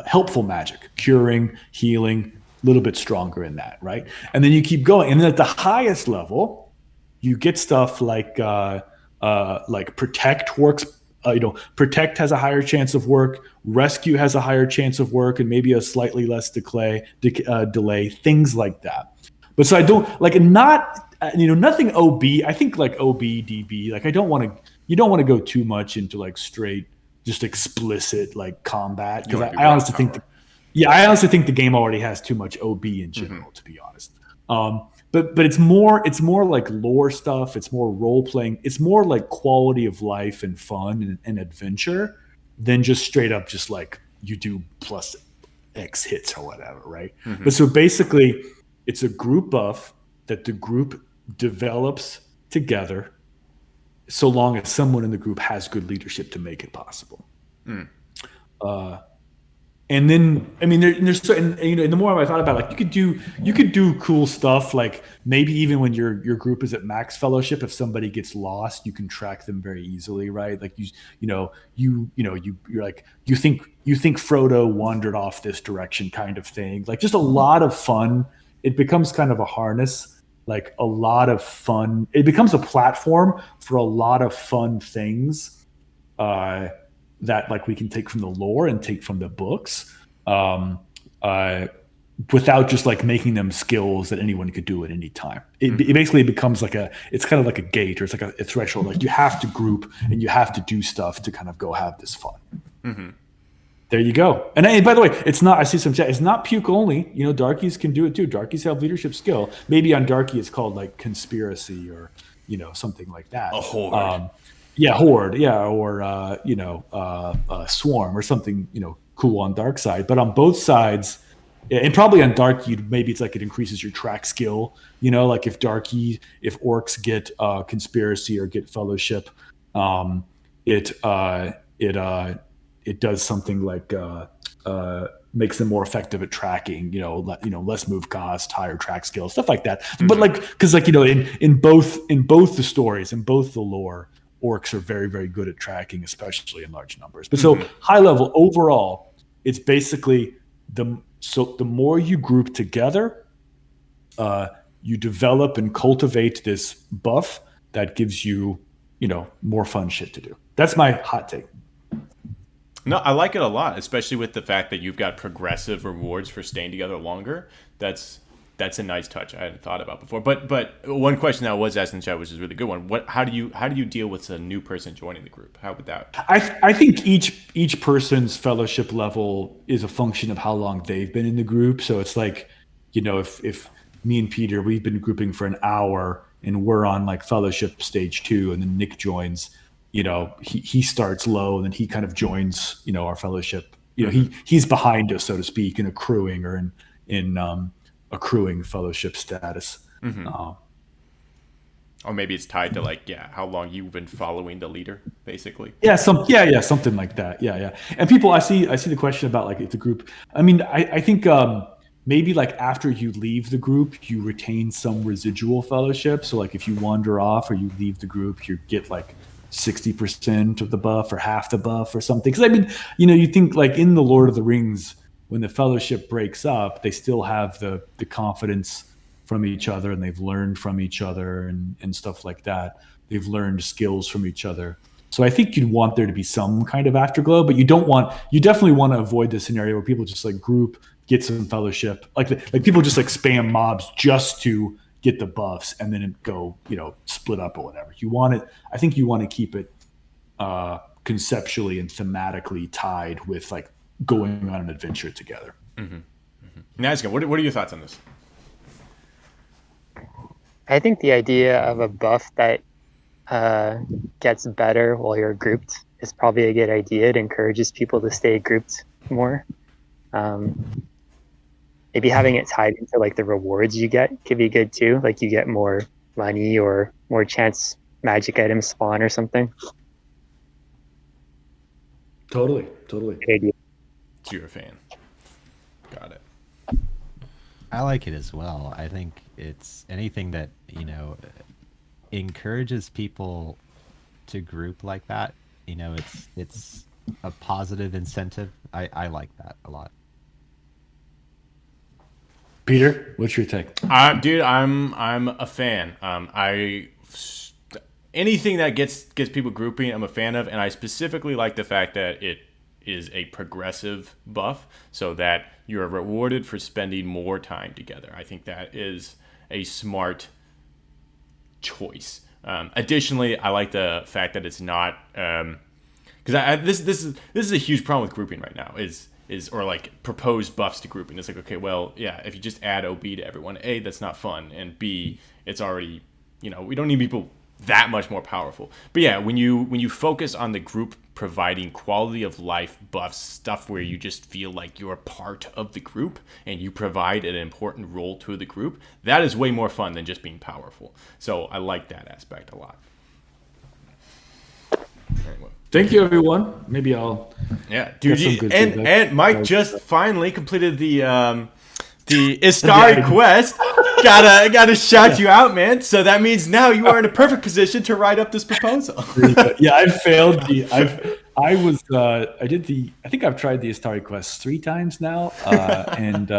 helpful magic, curing, healing, a little bit stronger in that, right? And then you keep going. And then at the highest level, you get stuff like protect works. Protect has a higher chance of work. Rescue has a higher chance of work, and maybe a slightly less delay. Things like that. But so I don't like not nothing OB. I think like OB DB. Like you don't want to go too much into like straight just explicit like combat, because I honestly think the game already has too much OB in general, to be honest. But it's more like lore stuff. It's more role playing. It's more like quality of life and fun and adventure than just straight up just like you do plus X hits or whatever, right? Mm-hmm. But so basically, it's a group buff that the group develops together, so long as someone in the group has good leadership to make it possible. And then, I mean, there's certain, the more I thought about it, like you could do cool stuff. Like maybe even when your group is at max fellowship, if somebody gets lost, you can track them very easily, right? Like you're like, you think Frodo wandered off this direction kind of thing. Like just a lot of fun. It becomes kind of a harness, like a lot of fun. It becomes a platform for a lot of fun things that like we can take from the lore and take from the books. without just like making them skills that anyone could do at any time. It basically becomes like it's kind of like a gate, or it's like a threshold. Like you have to group and you have to do stuff to kind of go have this fun. Mm-hmm. There you go. And by the way, it's not, I see some chat, it's not puke only. You know, darkies can do it too. Darkies have leadership skill. Maybe on darkie it's called like conspiracy, or, you know, something like that. A horde. Yeah, horde. Yeah. Or, swarm or something, you know, cool on dark side. But on both sides, and probably on darkie, maybe it's like it increases your track skill. You know, like if orcs get conspiracy or get fellowship, it does something like makes them more effective at tracking. You know, less move cost, higher track skill, stuff like that. Mm-hmm. But like, because like, you know, in both the stories, in both the lore, orcs are very, very good at tracking, especially in large numbers. But so high level overall, it's basically the more you group together, you develop and cultivate this buff that gives you, you know, more fun shit to do. That's my hot take. No, I like it a lot, especially with the fact that you've got progressive rewards for staying together longer. That's a nice touch I hadn't thought about before. But one question that I was asked in the chat, which is a really good one. How do you deal with a new person joining the group? How would that? I think each person's fellowship level is a function of how long they've been in the group. So it's like, you know, if me and Peter, we've been grouping for an hour and we're on like fellowship stage 2, and then Nick joins, you know, he starts low and then he kind of joins, you know, our fellowship. You know, he's behind us, so to speak, in accruing or in accruing fellowship status. Or maybe it's tied to like, how long you've been following the leader, basically. Something like that. Yeah. And people, I see the question about like if the group. I mean, I think maybe like after you leave the group, you retain some residual fellowship. So like if you wander off or you leave the group, you get like 60% of the buff or half the buff or something. Because I mean, you know, you think like in the Lord of the Rings, when the fellowship breaks up, they still have the confidence from each other, and they've learned from each other and stuff like that. They've learned skills from each other. So I think you'd want there to be some kind of afterglow, but you definitely want to avoid the scenario where people just like group, get some fellowship, like people just like spam mobs just to get the buffs and then go, you know, split up or whatever. I think you want to keep it conceptually and thematically tied with like going on an adventure together. Nazgum, what are your thoughts on this? I think the idea of a buff that gets better while you're grouped is probably a good idea. It encourages people to stay grouped more. Maybe having it tied into like the rewards you get could be good too. Like you get more money or more chance magic items spawn or something. Totally. Good idea. So you're a fan. Got it. I like it as well. I think it's anything that, you know, encourages people to group like that. You know, it's a positive incentive. I like that a lot. Peter, what's your take? Dude, I'm a fan. Anything that gets people grouping, I'm a fan of, and I specifically like the fact that it is a progressive buff, so that you're rewarded for spending more time together. I think that is a smart choice. Additionally, I like the fact that it's not because this is a huge problem with grouping right now. Or like proposed buffs to grouping. It's like, okay, well, yeah, if you just add OB to everyone, A, that's not fun, and B, it's already, you know, we don't need people that much more powerful. But yeah, when you focus on the group providing quality of life buffs, stuff where you just feel like you're part of the group and you provide an important role to the group, that is way more fun than just being powerful. So I like that aspect a lot. Anyway. Thank you, everyone. Maybe I'll. Yeah, dude. And Mike just finally completed the Istari quest. Gotta shout you out, man. So that means now you are in a perfect position to write up this proposal. Yeah, I failed I think I've tried the Istari quest 3 times now, and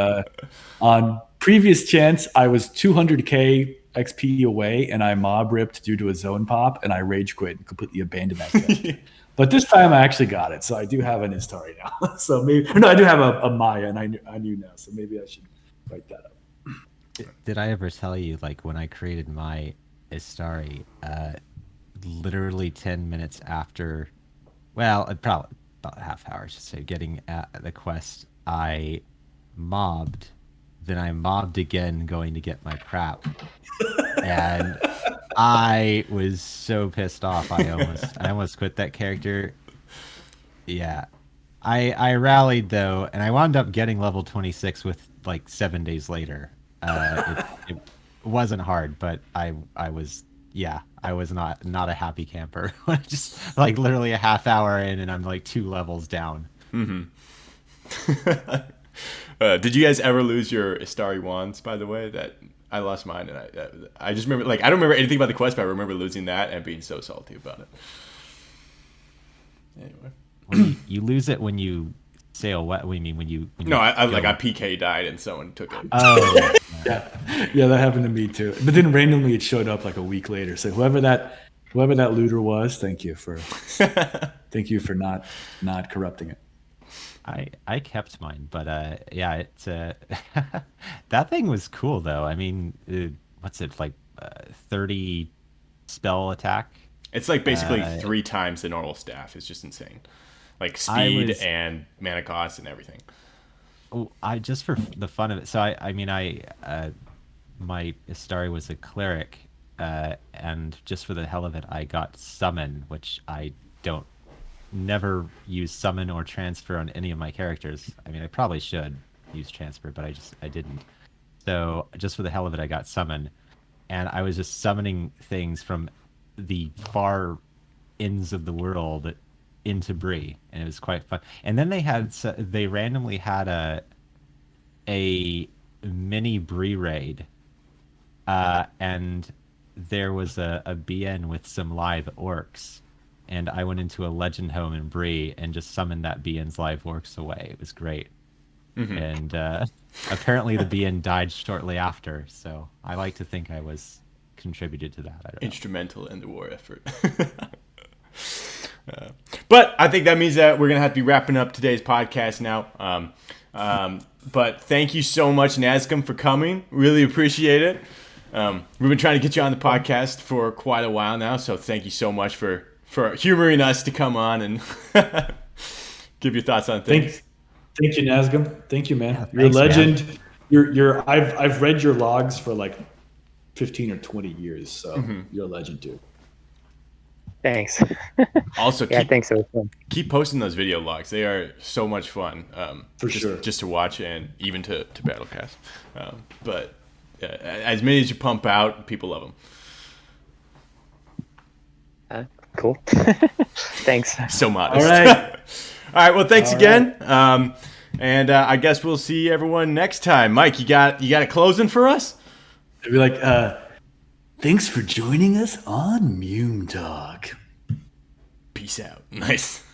on previous chance I was 200k XP away, and I mob ripped due to a zone pop, and I rage quit and completely abandoned that game. But this time I actually got it, so I do have an Istari now. So maybe I do have a Maya, and I knew now, so maybe I should write that up. Did I ever tell you, like, when I created my Istari, literally 10 minutes after, well, probably about a half hour, I should say, getting at the quest, I mobbed. Then I mobbed again going to get my crap. And I was so pissed off. I almost quit that character. Yeah. I rallied though, and I wound up getting level 26 with like 7 days later. It wasn't hard, but I was I was not a happy camper. Just like literally a half hour in, and I'm like 2 levels down. Did you guys ever lose your Istari wands? By the way, that I lost mine, and I just remember, like, I don't remember anything about the quest, but I remember losing that and being so salty about it. Anyway, Hmm. You lose it when you sail. What we mean when you no, I PK died and someone took it. Oh, Yeah, that happened to me too. But then randomly it showed up like a week later. So whoever that looter was, thank you for not corrupting it. I kept mine, but yeah, it's that thing was cool though. I mean, what's it like, 30 spell attack? It's like basically 3 times the normal staff. It's just insane, like speed and mana cost and everything. Oh, I just for the fun of it. So I mean, my Istari was a cleric, and just for the hell of it, I got summon, which I don't never use summon or transfer on any of my characters. I mean, I probably should use transfer, but I didn't. So just for the hell of it, I got summon, and I was just summoning things from the far ends of the world into Bree, and it was quite fun. And then they randomly had a mini Bree raid, and there was a BN with some live orcs, and I went into a legend home in Bree and just summoned that BN's live orcs away. It was great. And apparently the BN died shortly after, so I like to think I was contributed to that. I don't know. Instrumental in the war effort. But I think that means that we're gonna have to be wrapping up today's podcast now. But thank you so much, Nazgum, for coming. Really appreciate it. We've been trying to get you on the podcast for quite a while now, so thank you so much for humoring us to come on and give your thoughts on things. Thank you, Nazgum. Thank you, man. Yeah, You're a thanks, legend. man. You're I've read your logs for like 15 or 20 years, so you're a legend too. Thanks. Also, Yeah, thanks. It was fun. keep posting those video logs. They are so much fun. For sure. Just to watch and even to battlecast. But as many as you pump out, people love them. Cool. Thanks. So modest. All right. All right. Well, thanks again. And I guess we'll see everyone next time. Mike, you got a closing for us? I'd be like, thanks for joining us on MUME Talk. Peace out. Nice.